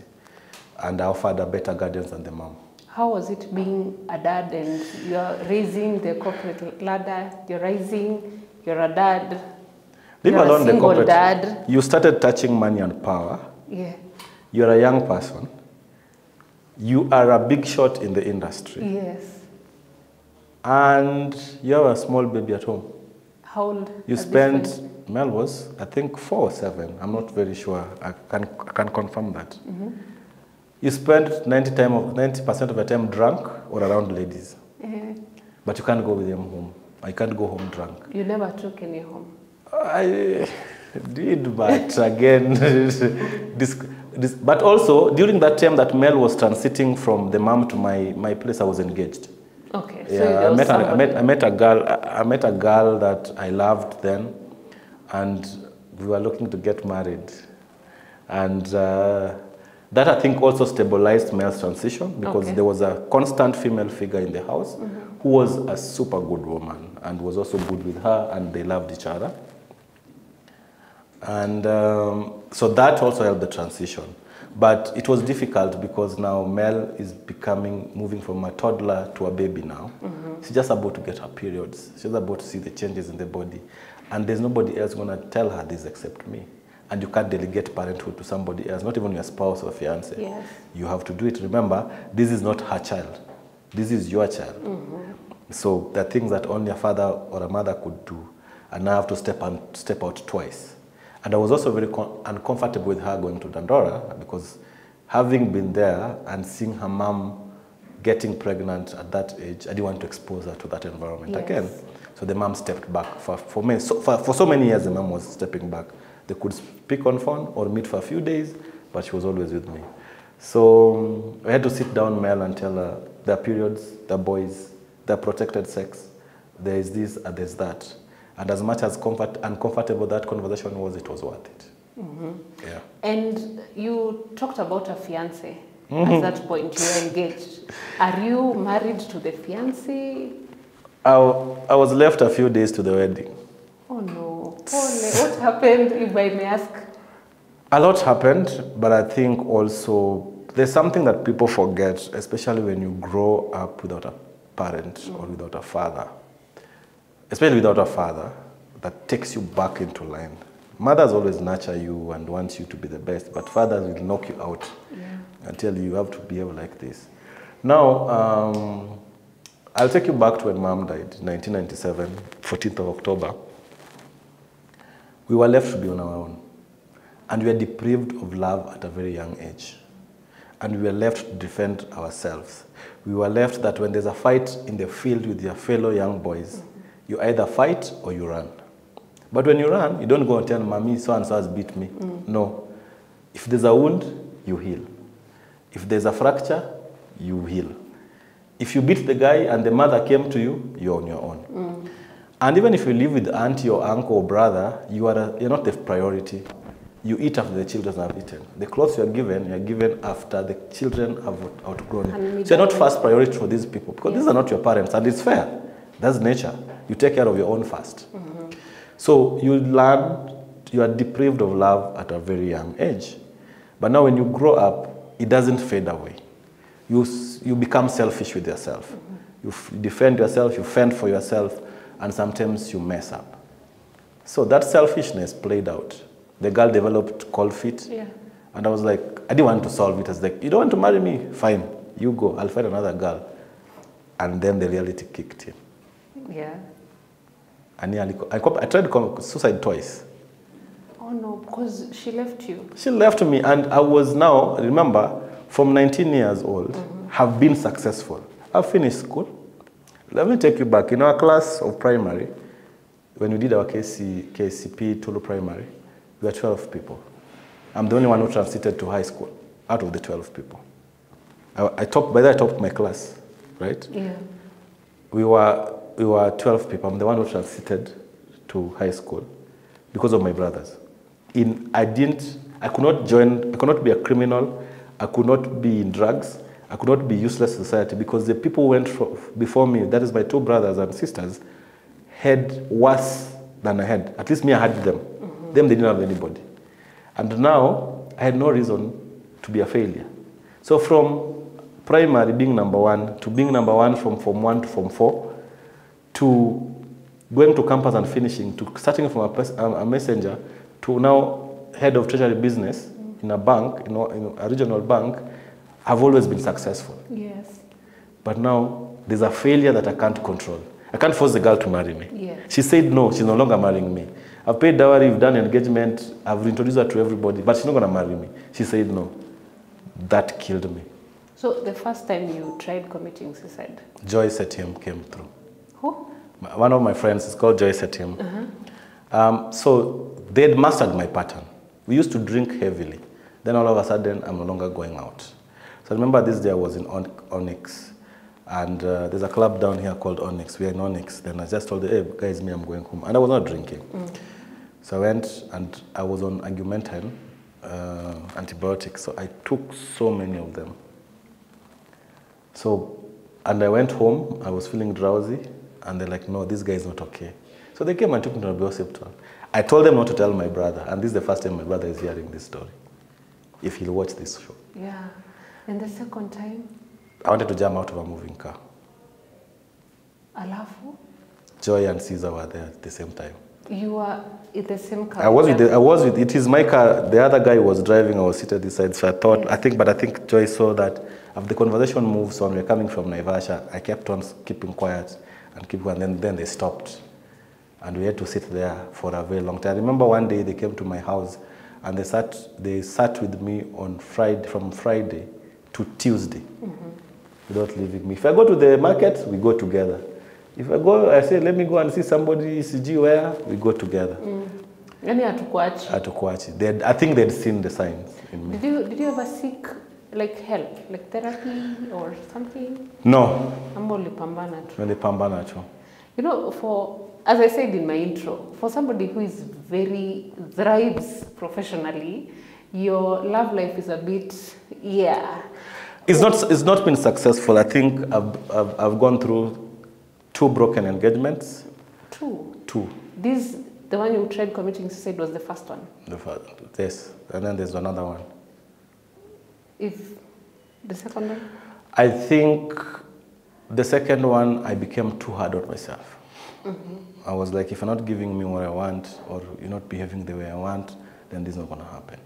[SPEAKER 2] And I offered a better guidance than the mom.
[SPEAKER 1] How was it being a dad and you're raising the corporate ladder, you're rising, you're a dad,
[SPEAKER 2] Leave
[SPEAKER 1] you're
[SPEAKER 2] alone
[SPEAKER 1] a
[SPEAKER 2] the
[SPEAKER 1] single
[SPEAKER 2] corporate.
[SPEAKER 1] dad.
[SPEAKER 2] You started touching money and power.
[SPEAKER 1] Yeah.
[SPEAKER 2] You're a young person. You are a big shot in the industry.
[SPEAKER 1] Yes.
[SPEAKER 2] And you have a small baby at home.
[SPEAKER 1] How old?
[SPEAKER 2] You spent, Mel was, I think 4 or 7. I'm not very sure. I can confirm that. You spend 90% of your time drunk or around ladies. But you can't go with them home. I can't go home drunk.
[SPEAKER 1] You never took any home?
[SPEAKER 2] I did, but again, but also during that time that Mel was transiting from the mom to my place, I was engaged.
[SPEAKER 1] Okay.
[SPEAKER 2] Yeah,
[SPEAKER 1] So
[SPEAKER 2] I met a girl that I loved then, and we were looking to get married, and that I think also stabilized Mel's transition because there was a constant female figure in the house who was a super good woman and was also good with her, and they loved each other. And so that also helped the transition. But it was difficult because now Mel is moving from a toddler to a baby now. She's just about to get her periods. She's about to see the changes in the body. And there's nobody else going to tell her this except me. And you can't delegate parenthood to somebody else, not even your spouse or fiance.
[SPEAKER 1] Yes.
[SPEAKER 2] You have to do it. Remember, this is not her child. This is your child. So there are things that only a father or a mother could do. And now I have to step out twice. And I was also very uncomfortable with her going to Dandora because having been there and seeing her mom getting pregnant at that age, I didn't want to expose her to that environment again. So the mom stepped back. For so many years, the mom was stepping back. They could speak on phone or meet for a few days, but she was always with me. So I had to sit down Mel and tell her there are periods, there are boys, there are protected sex, there is this and there's that. And as much as uncomfortable that conversation was, it was worth it. Yeah. And
[SPEAKER 1] you talked about a fiance. At that point, you were engaged. Are you married to the fiance?
[SPEAKER 2] I was left a few days to the wedding.
[SPEAKER 1] Oh no. What happened, if I may ask?
[SPEAKER 2] A lot happened, but I think also there's something that people forget, especially when you grow up without a parent or without a father. Especially without a father, that takes you back into line. Mothers always nurture you and want you to be the best, but fathers will knock you out and tell you have to behave like this. Now, I'll take you back to when Mom died, 1997, 14th of October. We were left to be on our own. And we were deprived of love at a very young age. And we were left to defend ourselves. We were left that when there's a fight in the field with your fellow young boys, you either fight or you run. But when you run, you don't go and tell mommy, so-and-so has beat me. No. If there's a wound, you heal. If there's a fracture, you heal. If you beat the guy and the mother came to you, you're on your own. And even if you live with auntie or uncle or brother, you're not the priority. You eat after the children have eaten. The clothes you're given after the children have outgrown it. So you're not first priority for these people because these are not your parents, and it's fair. That's nature. You take care of your own first. So you learn, you are deprived of love at a very young age. But now when you grow up, it doesn't fade away. You become selfish with yourself. You defend yourself, you fend for yourself, and sometimes you mess up. So that selfishness played out. The girl developed cold feet.
[SPEAKER 1] Yeah.
[SPEAKER 2] And I was like, I didn't want to solve it. I was like, you don't want to marry me? Fine, you go. I'll find another girl. And then the reality kicked in.
[SPEAKER 1] Yeah.
[SPEAKER 2] I tried to commit suicide twice.
[SPEAKER 1] Oh no, because she left you.
[SPEAKER 2] She left me, and I was now, remember, from 19 years old, have been successful. I've finished school. Let me take you back. In our class of primary, when we did our KCP Tulu Primary, we were 12 people. I'm the only one who transited to high school out of the 12 people. I topped my class, right?
[SPEAKER 1] Yeah. We
[SPEAKER 2] were 12 people. I'm the one who transited to high school because of my brothers. I could not be a criminal, I could not be in drugs, I could not be useless in society because the people who went before me, that is my two brothers and sisters, had worse than I had. At least me, I had them. Them, they didn't have anybody. And now, I had no reason to be a failure. So from primary being number one, to being number one from Form 1 to Form 4, to going to campus and finishing, to starting from a messenger, to now head of treasury business in a bank, in a regional bank, I've always been successful.
[SPEAKER 1] Yes.
[SPEAKER 2] But now, there's a failure that I can't control. I can't force the girl to marry me.
[SPEAKER 1] Yeah.
[SPEAKER 2] She said no, she's no longer marrying me. I've paid dowry, we've done engagement, I've introduced her to everybody, but she's not going to marry me. She said no. That killed me.
[SPEAKER 1] So the first time you tried committing suicide?
[SPEAKER 2] Joy Setium came through.
[SPEAKER 1] Who?
[SPEAKER 2] One of my friends is called Joy Setium. So they had mastered my pattern. We used to drink heavily. Then all of a sudden, I'm no longer going out. So I remember this day I was in Onyx. And there's a club down here called Onyx. We're in Onyx. Then I just told them, hey, guys, me, I'm going home. And I was not drinking. So I went and I was on Augmentin, antibiotics. So I took so many of them. And I went home. I was feeling drowsy. And they're like, no, this guy is not okay. So they came and took me to a hospital. I told them not to tell my brother. And this is the first time my brother is hearing this story. If he'll watch this show.
[SPEAKER 1] Yeah. And the second time?
[SPEAKER 2] I wanted to jump out of a moving car.
[SPEAKER 1] Alafu?
[SPEAKER 2] Joy and Caesar were there at the same time.
[SPEAKER 1] You were in the same car?
[SPEAKER 2] I was with, it is my car. The other guy was driving, I was seated this side. So I thought, yes. I think Joy saw that as the conversation moved on, we were coming from Naivasha, I kept on keeping quiet and then they stopped. And we had to sit there for a very long time. I remember one day they came to my house and they sat with me on from Friday to Tuesday. Without leaving me. If I go to the market, we go together. If I say, let me go and see somebody, CG where, we go together.
[SPEAKER 1] Yani hatukuachi.
[SPEAKER 2] I think they'd seen the signs in me.
[SPEAKER 1] Did you ever seek help, like therapy or something?
[SPEAKER 2] No.
[SPEAKER 1] Ulipambana tu. You know, as I said in my intro, for somebody who is thrives professionally, your love life is a bit,
[SPEAKER 2] It's not been successful. I think I've gone through 2 broken engagements.
[SPEAKER 1] 2?
[SPEAKER 2] 2.
[SPEAKER 1] The one you tried committing suicide was the first one?
[SPEAKER 2] The first, yes. And then there's another one.
[SPEAKER 1] If the second one?
[SPEAKER 2] I think the second one, I became too hard on myself. I was like, if you're not giving me what I want, or you're not behaving the way I want, then this is not going to happen.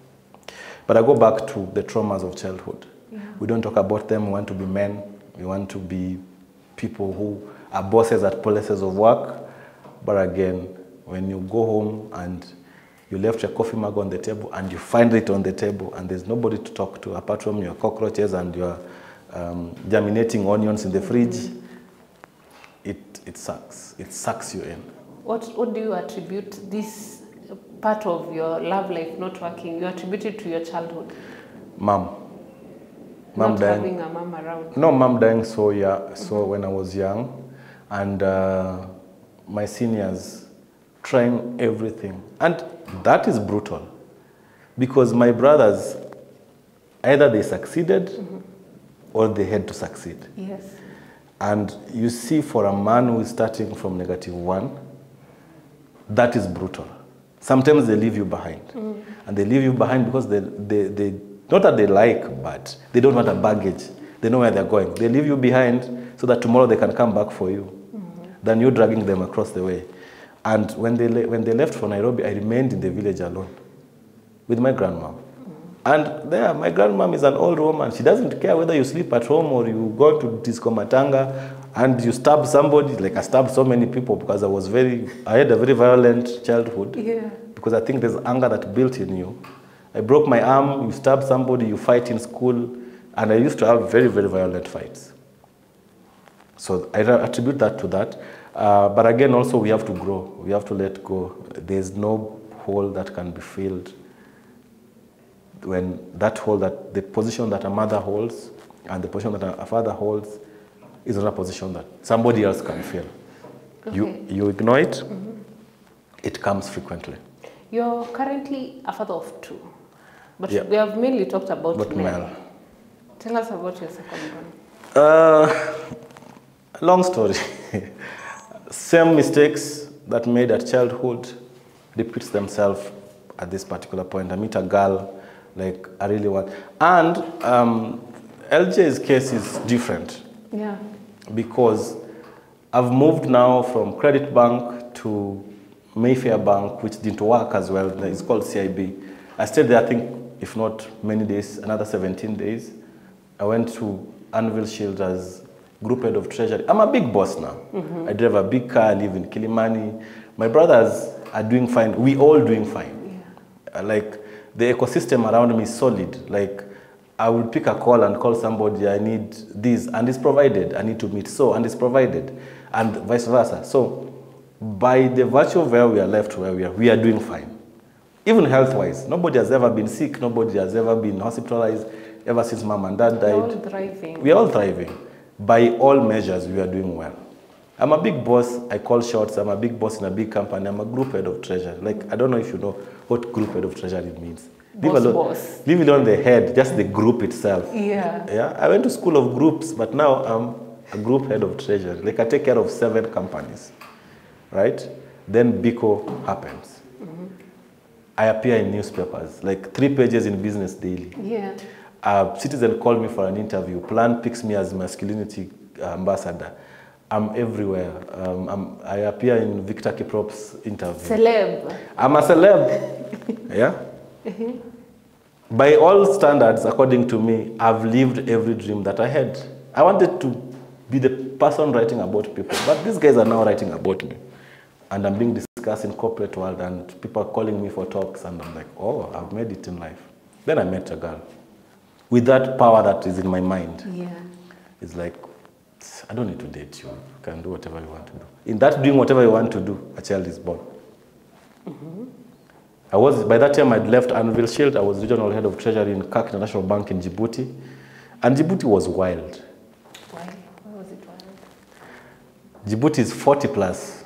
[SPEAKER 2] But I go back to the traumas of childhood. Yeah. We don't talk about them. We want to be men. We want to be people who are bosses at places of work. But again, when you go home and you left your coffee mug on the table and you find it on the table and there's nobody to talk to apart from your cockroaches and your germinating onions in the fridge, it sucks. It sucks you in.
[SPEAKER 1] What do you attribute this part of your love life not working? You attribute it to your childhood?
[SPEAKER 2] Mom
[SPEAKER 1] not
[SPEAKER 2] dying.
[SPEAKER 1] Having a mom around?
[SPEAKER 2] No, mom dying so when I was young. And my seniors trying everything. And that is brutal. Because my brothers, either they succeeded or they had to succeed.
[SPEAKER 1] Yes.
[SPEAKER 2] And you see, for a man who is starting from -1, that is brutal. Sometimes they leave you behind. And they leave you behind because they not that they like, but they don't want a baggage They know where they're going. They leave you behind so that tomorrow they can come back for you, than you dragging them across the way. And when they left for Nairobi, I remained in the village alone with my grandmom. And there, my grandmom is an old woman. She doesn't care whether you sleep at home or you go to Disco Matanga and you stab somebody. Like I stabbed so many people because I had a very violent childhood.
[SPEAKER 1] Yeah.
[SPEAKER 2] Because I think there's anger that built in you. I broke my arm, you stab somebody, you fight in school. And I used to have very, very violent fights. So I attribute that to that. But again, also we have to grow. We have to let go. There's no hole that can be filled when the position that a mother holds and the position that a father holds is not a position that somebody else can fill. Okay. You ignore it, it comes frequently.
[SPEAKER 1] You're currently a father of 2, but we have mainly talked about Mel. Tell us about your second one.
[SPEAKER 2] Long story. Same mistakes that made at childhood repeats themselves at this particular point. I meet a girl like I really want. And LJ's case is different.
[SPEAKER 1] Yeah.
[SPEAKER 2] Because I've moved now from Credit Bank to Mayfair Bank, which didn't work as well. It's called CIB. I stayed there, I think, if not many days, another 17 days. I went to Anvil Shield as group head of treasury. I'm a big boss now. I drive a big car, I live in Kilimani. My brothers are doing fine. We all doing fine. Yeah. Like, the ecosystem around me is solid. Like, I will pick a call and call somebody, I need this, and it's provided. I need to meet so, and it's provided, and vice versa. So, by the virtue of where we are left where we are doing fine. Even health-wise, nobody has ever been sick, nobody has ever been hospitalized ever since mom and dad died.
[SPEAKER 1] We're all thriving.
[SPEAKER 2] We are all thriving. By all measures, we are doing well. I'm a big boss, I call shots, I'm a big boss in a big company, I'm a group head of treasury. Like, I don't know if you know what group head of treasury means. Leave alone the head, just the group itself.
[SPEAKER 1] Yeah.
[SPEAKER 2] Yeah. I went to school of groups, but now I'm a group head of treasury. Like, I take care of 7 companies, right? Then BICO happens. I appear in newspapers, like 3 pages in Business Daily.
[SPEAKER 1] Yeah.
[SPEAKER 2] Citizen called me for an interview. Plan picks me as masculinity ambassador. I'm everywhere. I appear in Victor Kiprop's interview.
[SPEAKER 1] Celeb.
[SPEAKER 2] I'm a celeb. Yeah? By all standards, according to me, I've lived every dream that I had. I wanted to be the person writing about people, but these guys are now writing about me. And I'm being discussed in corporate world, and people are calling me for talks, and I'm like, oh, I've made it in life. Then I met a girl with that power that is in my mind.
[SPEAKER 1] Yeah. It's
[SPEAKER 2] like, I don't need to date you. You can do whatever you want to do. In that doing whatever you want to do, a child is born. By that time, I'd left Anvil Shield. I was regional head of treasury in Kak International Bank in Djibouti. And Djibouti was wild.
[SPEAKER 1] Why? Why was it wild?
[SPEAKER 2] Djibouti is 40 plus.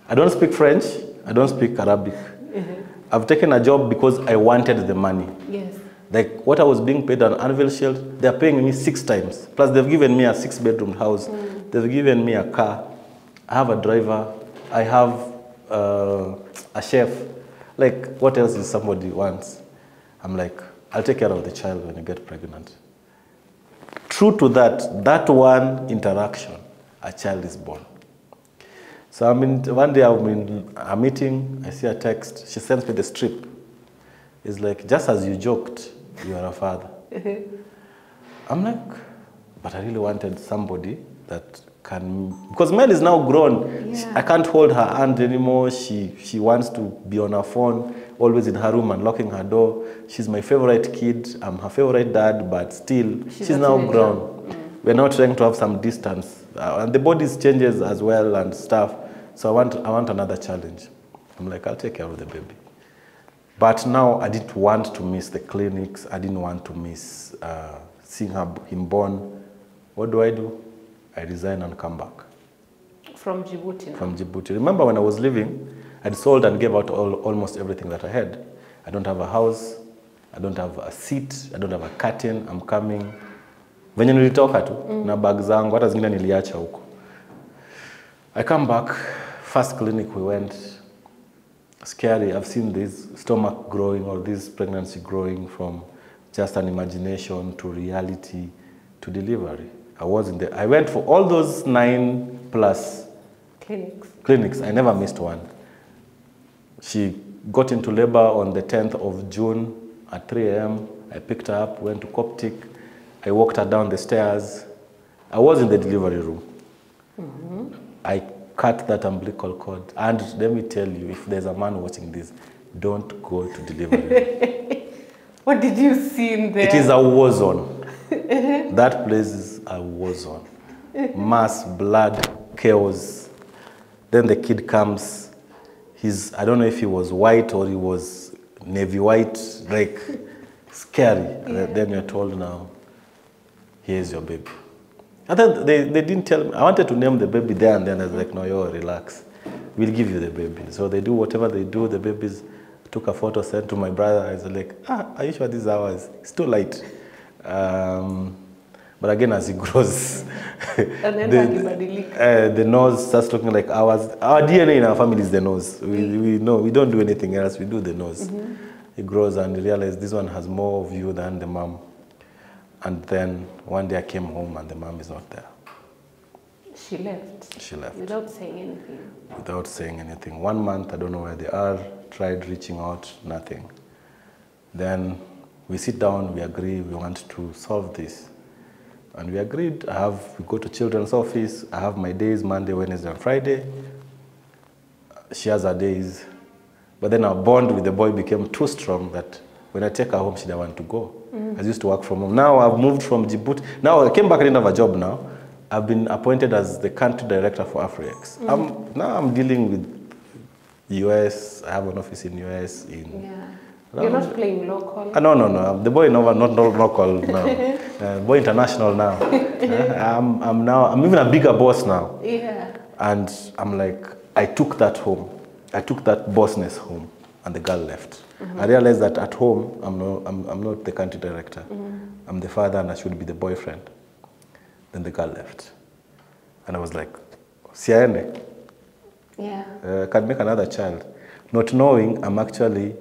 [SPEAKER 2] I don't speak French. I don't speak Arabic. I've taken a job because I wanted the money.
[SPEAKER 1] Yes.
[SPEAKER 2] Like what I was being paid on Anvil Shield, they're paying me 6 times. Plus they've given me a 6-bedroom house. They've given me a car. I have a driver. I have a chef. Like what else is somebody wants? I'm like, I'll take care of the child when you get pregnant. True to that one interaction, a child is born. So one day I'm in a meeting, I see a text, she sends me the strip. It's like, just as you joked, you are a father. I'm like, but I really wanted somebody that can, because Mel is now grown.
[SPEAKER 1] Yeah.
[SPEAKER 2] I can't hold her hand anymore. She wants to be on her phone, always in her room and locking her door. She's my favorite kid. I'm her favorite dad, but still, she's now grown. We're now trying to have some distance. And the body changes as well and stuff. So I want another challenge. I'm like, I'll take care of the baby. But now I didn't want to miss the clinics. I didn't want to miss seeing him born. What do? I resign and come back.
[SPEAKER 1] From Djibouti?
[SPEAKER 2] From Djibouti. Remember when I was leaving, I'd sold and gave out almost everything that I had. I don't have a house. I don't have a seat. I don't have a curtain. I'm coming. Venye nilitoka tu, na bag zangu, hata zingine niliacha huko. I come back, first clinic we went, scary. I've seen this stomach growing or this pregnancy growing from just an imagination to reality. to delivery. I went for all those 9+ clinics. I never missed one. She got into labor on the 10th of June at 3 a.m. I picked her up, went to Coptic. I walked her down the stairs. I was in the delivery room. I cut that umbilical cord. And let me tell you, if there's a man watching this, don't go to delivery.
[SPEAKER 1] What did you see in there?
[SPEAKER 2] It is a war zone. That place is a war zone. Mass, blood, chaos. Then the kid comes. I don't know if he was white or he was navy white, like scary. Yeah. Then you're told now, here's your baby. And then they didn't tell me. I wanted to name the baby there and then I was like, no, yo, relax. We'll give you the baby. So they do whatever they do. The babies took a photo, sent to my brother. I was like, are you sure this is ours? It's too light. But again, as he grows, the nose starts looking like ours. Our DNA in our family is the nose. We know, we don't do anything else, we do the nose. He grows and realizes this one has more of you than the mom. And then one day I came home and the mom is not there.
[SPEAKER 1] She left?
[SPEAKER 2] She left.
[SPEAKER 1] Without saying anything? Without
[SPEAKER 2] saying anything. 1 month, I don't know where they are, tried reaching out, nothing. Then we sit down, we agree, we want to solve this. And we agreed, we go to children's office, I have my days, Monday, Wednesday, and Friday. She has her days. But then our bond with the boy became too strong that when I take her home, she didn't want to go. I used to work from home. Now I've moved from Djibouti. Now I came back, I didn't have a job now. I've been appointed as the country director for AfriX. Now I'm dealing with US, I have an office in US.
[SPEAKER 1] You're not playing local?
[SPEAKER 2] No. The boy not local now. Boy international now. I'm even a bigger boss now.
[SPEAKER 1] Yeah.
[SPEAKER 2] And I'm like, I took that home. I took that bossness home, and the girl left. I realized that at home, I'm not the country director. I'm the father, and I should be the boyfriend. Then the girl left. And I was like, Siane.
[SPEAKER 1] Yeah.
[SPEAKER 2] Can make another child. Not knowing I'm actually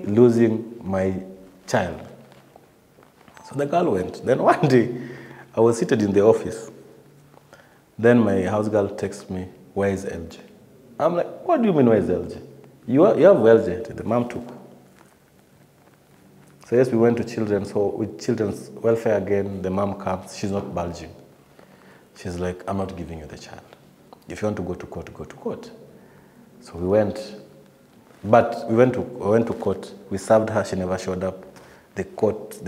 [SPEAKER 2] losing my child. So the girl went. Then one day, I was seated in the office. Then my house girl texts me, where is LJ? I'm like, what do you mean, where is LJ? You have LJ, the mom took. So yes, we went to children's welfare again. The mom comes, she's not bulging. She's like, I'm not giving you the child. If you want to go to court, go to court. So we went. But we went to court. We served her. She never showed up. The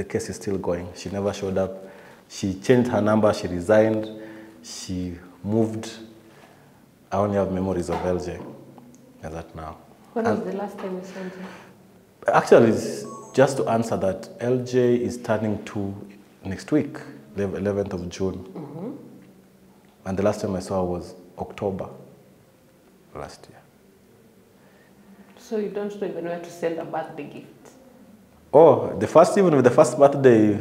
[SPEAKER 2] case is still going. She never showed up. She changed her number. She resigned. She moved. I only have memories of LJ as that now.
[SPEAKER 1] When was the last time you saw him?
[SPEAKER 2] Actually, just to answer that, LJ is turning 2 next week, the 11th of June. And the last time I saw her was October last year.
[SPEAKER 1] So you don't know even where to send a birthday gift?
[SPEAKER 2] Oh, even with the first birthday,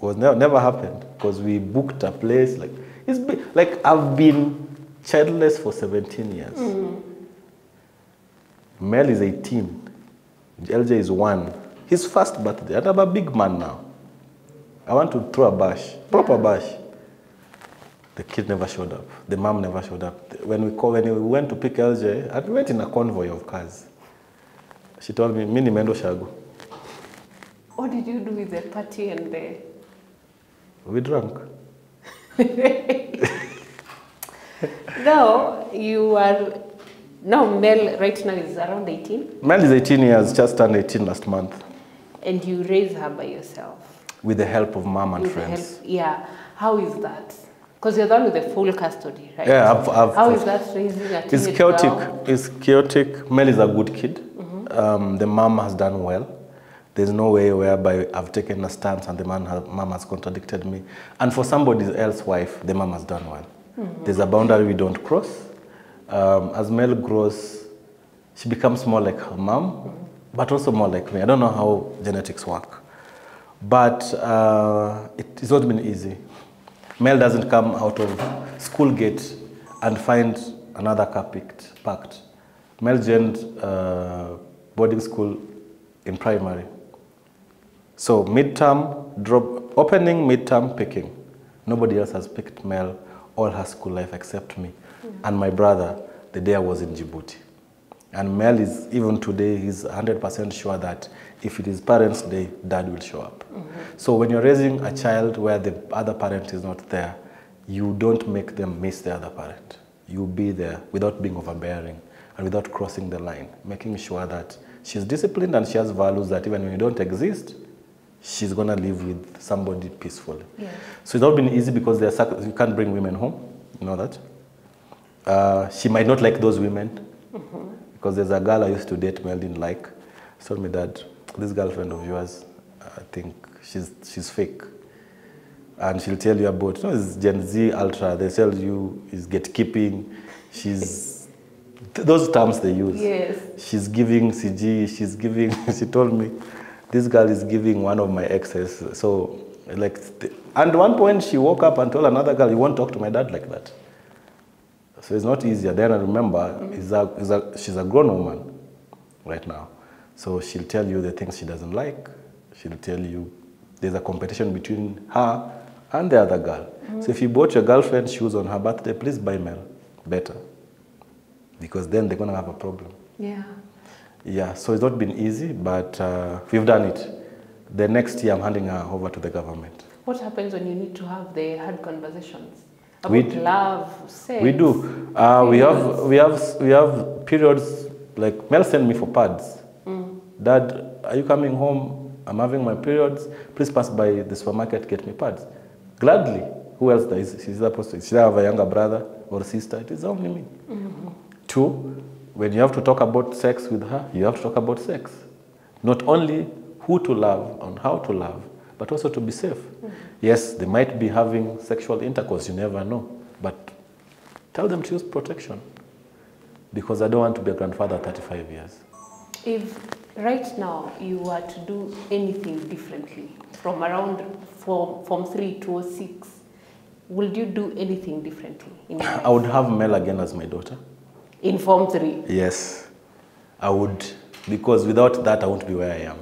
[SPEAKER 2] was never happened because we booked a place. Like I've been childless for 17 years. Mel is 18. LJ is 1. His first birthday. And I'm a big man now. I want to throw a bash, proper bash. The kid never showed up. The mom never showed up. When we went to pick LJ, and we went in a convoy of cars. She told me, "Mini mendo shago."
[SPEAKER 1] What did you do with the party and the?
[SPEAKER 2] We drank.
[SPEAKER 1] Now Mel right now is around 18?
[SPEAKER 2] Mel is 18 years, just turned 18 last month.
[SPEAKER 1] And you raise her by yourself?
[SPEAKER 2] With the help of mom and friends.
[SPEAKER 1] Yeah. How is that? Because you're the one with the full custody, right?
[SPEAKER 2] Yeah,
[SPEAKER 1] how is that raising a teenage
[SPEAKER 2] It's chaotic.
[SPEAKER 1] girl?
[SPEAKER 2] It's chaotic. Mel is a good kid. The mom has done well. There's no way whereby I've taken a stance and the mom has contradicted me. And for somebody else's wife, the mom has done well. There's a boundary we don't cross. As Mel grows, she becomes more like her mom, but also more like me. I don't know how genetics work. But it's not been easy. Mel doesn't come out of school gate and find another car packed. Mel joined boarding school in primary. So midterm, opening midterm picking, nobody else has picked Mel all her school life except me. And my brother, the day I was in Djibouti. And Mel is, even today, he's 100% sure that if it is Parents' Day, Dad will show up. So when you're raising a child where the other parent is not there, you don't make them miss the other parent. You be there without being overbearing and without crossing the line, making sure that she's disciplined and she has values that even when you don't exist, she's going to live with somebody peacefully. Yeah. So it's not been easy because you can't bring women home, you know that. She might not like those women, because there's a girl I used to date, Mel didn't like. She told me that this girlfriend of yours, I think she's fake. And she'll tell you about, you know, it's Gen Z Ultra, they tell you is gatekeeping, those terms they use.
[SPEAKER 1] Yes.
[SPEAKER 2] She's giving CG, she told me, this girl is giving one of my exes. So, like, and one point she woke up and told another girl, you won't talk to my dad like that. So it's not easier. Then I remember, she's a grown woman right now. So she'll tell you the things she doesn't like. She'll tell you there's a competition between her and the other girl. So if you bought your girlfriend shoes on her birthday, please buy Mel better. Because then they're going to have a problem.
[SPEAKER 1] Yeah.
[SPEAKER 2] Yeah, so it's not been easy, but we've done it. The next year, I'm handing her over to the government.
[SPEAKER 1] What happens when you need to have the hard conversations? About love, sex?
[SPEAKER 2] We do. We have periods, like Mel sent me for pads. Dad, are you coming home? I'm having my periods. Please pass by the supermarket, get me pads. Gladly. Who else she's supposed to? Should I have a younger brother or sister? It is only me. Two, when you have to talk about sex with her, you have to talk about sex. Not only who to love and how to love, but also to be safe. Yes, they might be having sexual intercourse, you never know. But tell them to use protection. Because I don't want to be a grandfather at 35 years.
[SPEAKER 1] If right now you were to do anything differently, from around Form 3 to 06, would you do anything differently in your life?
[SPEAKER 2] I would have Mel again as my daughter.
[SPEAKER 1] In Form 3?
[SPEAKER 2] Yes, I would. Because without that, I won't be where I am.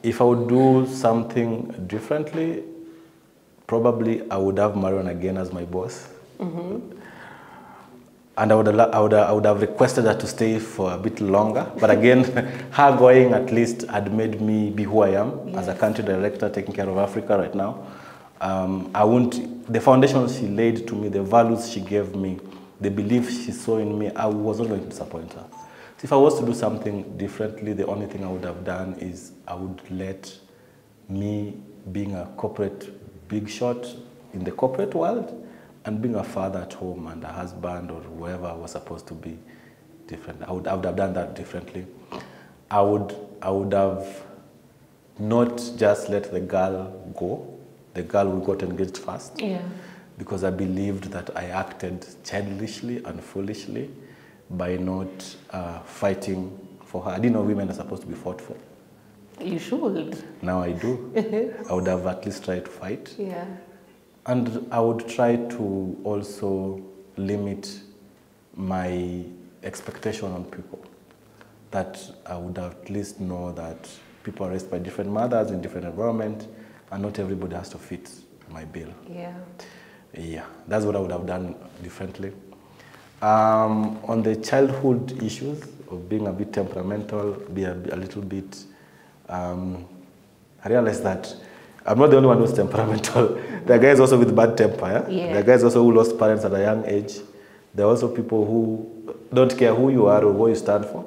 [SPEAKER 2] If I would do something differently, probably I would have Marion again as my boss. And I would have requested her to stay for a bit longer. But again, her going at least had made me be who I am as a country director taking care of Africa right now. The foundation she laid to me, the values she gave me, the belief she saw in me, I was not going to disappoint her. So if I was to do something differently, the only thing I would have done is I would let me being a corporate big shot in the corporate world and being a father at home and a husband or whoever I was supposed to be different. I would have done that differently. I would have not just let the girl go. The girl who got engaged first. Yeah. Because I believed that I acted childishly and foolishly by not fighting for her. I didn't know women are supposed to be fought for.
[SPEAKER 1] You should.
[SPEAKER 2] Now I do. I would have at least tried to fight.
[SPEAKER 1] Yeah.
[SPEAKER 2] And I would try to also limit my expectation on people. That I would at least know that people are raised by different mothers in different environments, and not everybody has to fit my bill. Yeah. Yeah, that's what I would have done differently. On the childhood issues of being a bit temperamental, be a little bit, I realized that I'm not the only one who's temperamental. There are guys also with bad temper. Yeah? There are guys also who lost parents at a young age. There are also people who don't care who you are or what you stand for.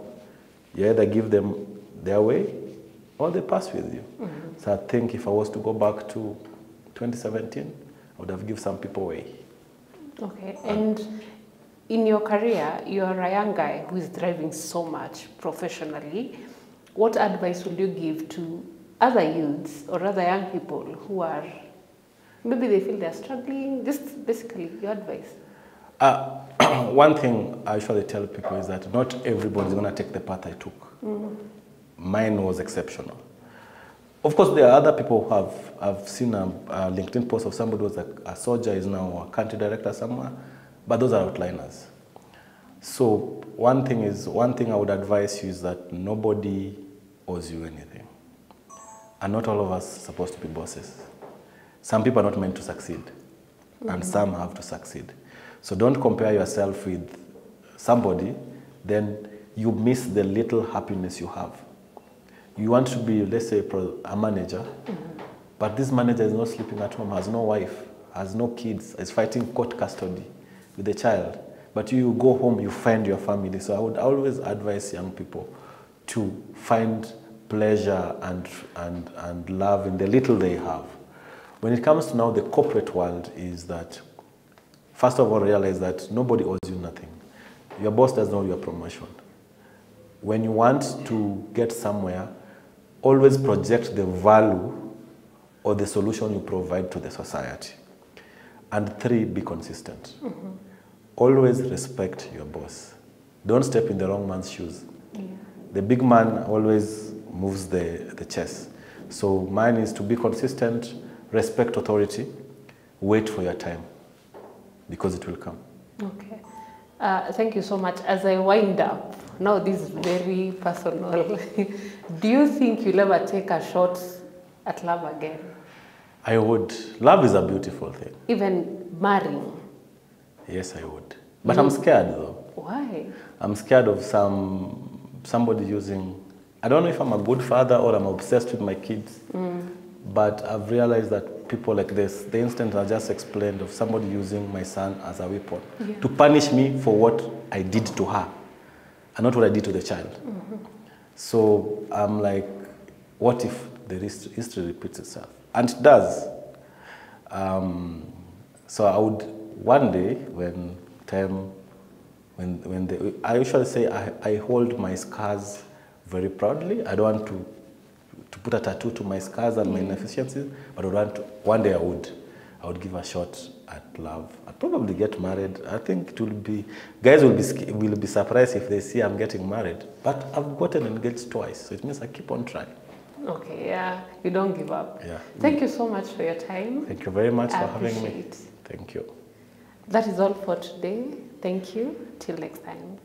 [SPEAKER 2] You either give them their way or they pass with you. So I think if I was to go back to 2017, I would have given some people away. Okay,
[SPEAKER 1] and in your career, you're a young guy who is driving so much professionally. What advice would you give to other youths or other young people who are, maybe they feel they're struggling, just basically your advice?
[SPEAKER 2] One thing I usually tell people is that not everybody's going to take the path I took. Mine was exceptional. Of course, there are other people who have seen a LinkedIn post of somebody who was a soldier, is now a country director somewhere, but those are outliners. So one thing I would advise you is that nobody owes you anything. and not all of us are supposed to be bosses. Some people are not meant to succeed, and some have to succeed. So don't compare yourself with somebody, then you miss the little happiness you have. You want to be, let's say, a manager, but this manager is not sleeping at home, has no wife, has no kids, is fighting court custody with the child. But you go home, you find your family. So I would always advise young people to find pleasure and love in the little they have. When it comes to now the corporate world is that, first of all, realize that nobody owes you nothing. Your boss doesn't owe you a promotion. When you want to get somewhere, always project the value or the solution you provide to the society. And 3, be consistent. Always respect your boss. Don't step in the wrong man's shoes. Yeah. The big man always moves the chess. So mine is to be consistent, respect authority, wait for your time, because it will come. Okay.
[SPEAKER 1] Thank you so much. As I wind up, now this is very personal. Do you think you'll ever take a shot at love again?
[SPEAKER 2] I would. Love is a beautiful thing.
[SPEAKER 1] Even marrying?
[SPEAKER 2] Yes, I would. But I'm scared though.
[SPEAKER 1] Why?
[SPEAKER 2] I'm scared of somebody using, I don't know if I'm a good father or I'm obsessed with my kids, but I've realized that people like this, the instance I just explained of somebody using my son as a weapon to punish me for what I did to her and not what I did to the child. So I'm like, what if the history repeats itself? And it does. So I would, one day, I usually say I hold my scars very proudly. I don't want to put a tattoo to my scars and my inefficiencies, but one day I would give a shot at love. I'd probably get married. I think it will be, guys will be surprised if they see I'm getting married. But I've gotten engaged twice, so it means I keep on trying.
[SPEAKER 1] Okay, yeah, you don't give up.
[SPEAKER 2] Yeah.
[SPEAKER 1] Thank you so much for your time.
[SPEAKER 2] Thank you very much for having me.
[SPEAKER 1] It.
[SPEAKER 2] Thank you.
[SPEAKER 1] That is all for today. Thank you. Till next time.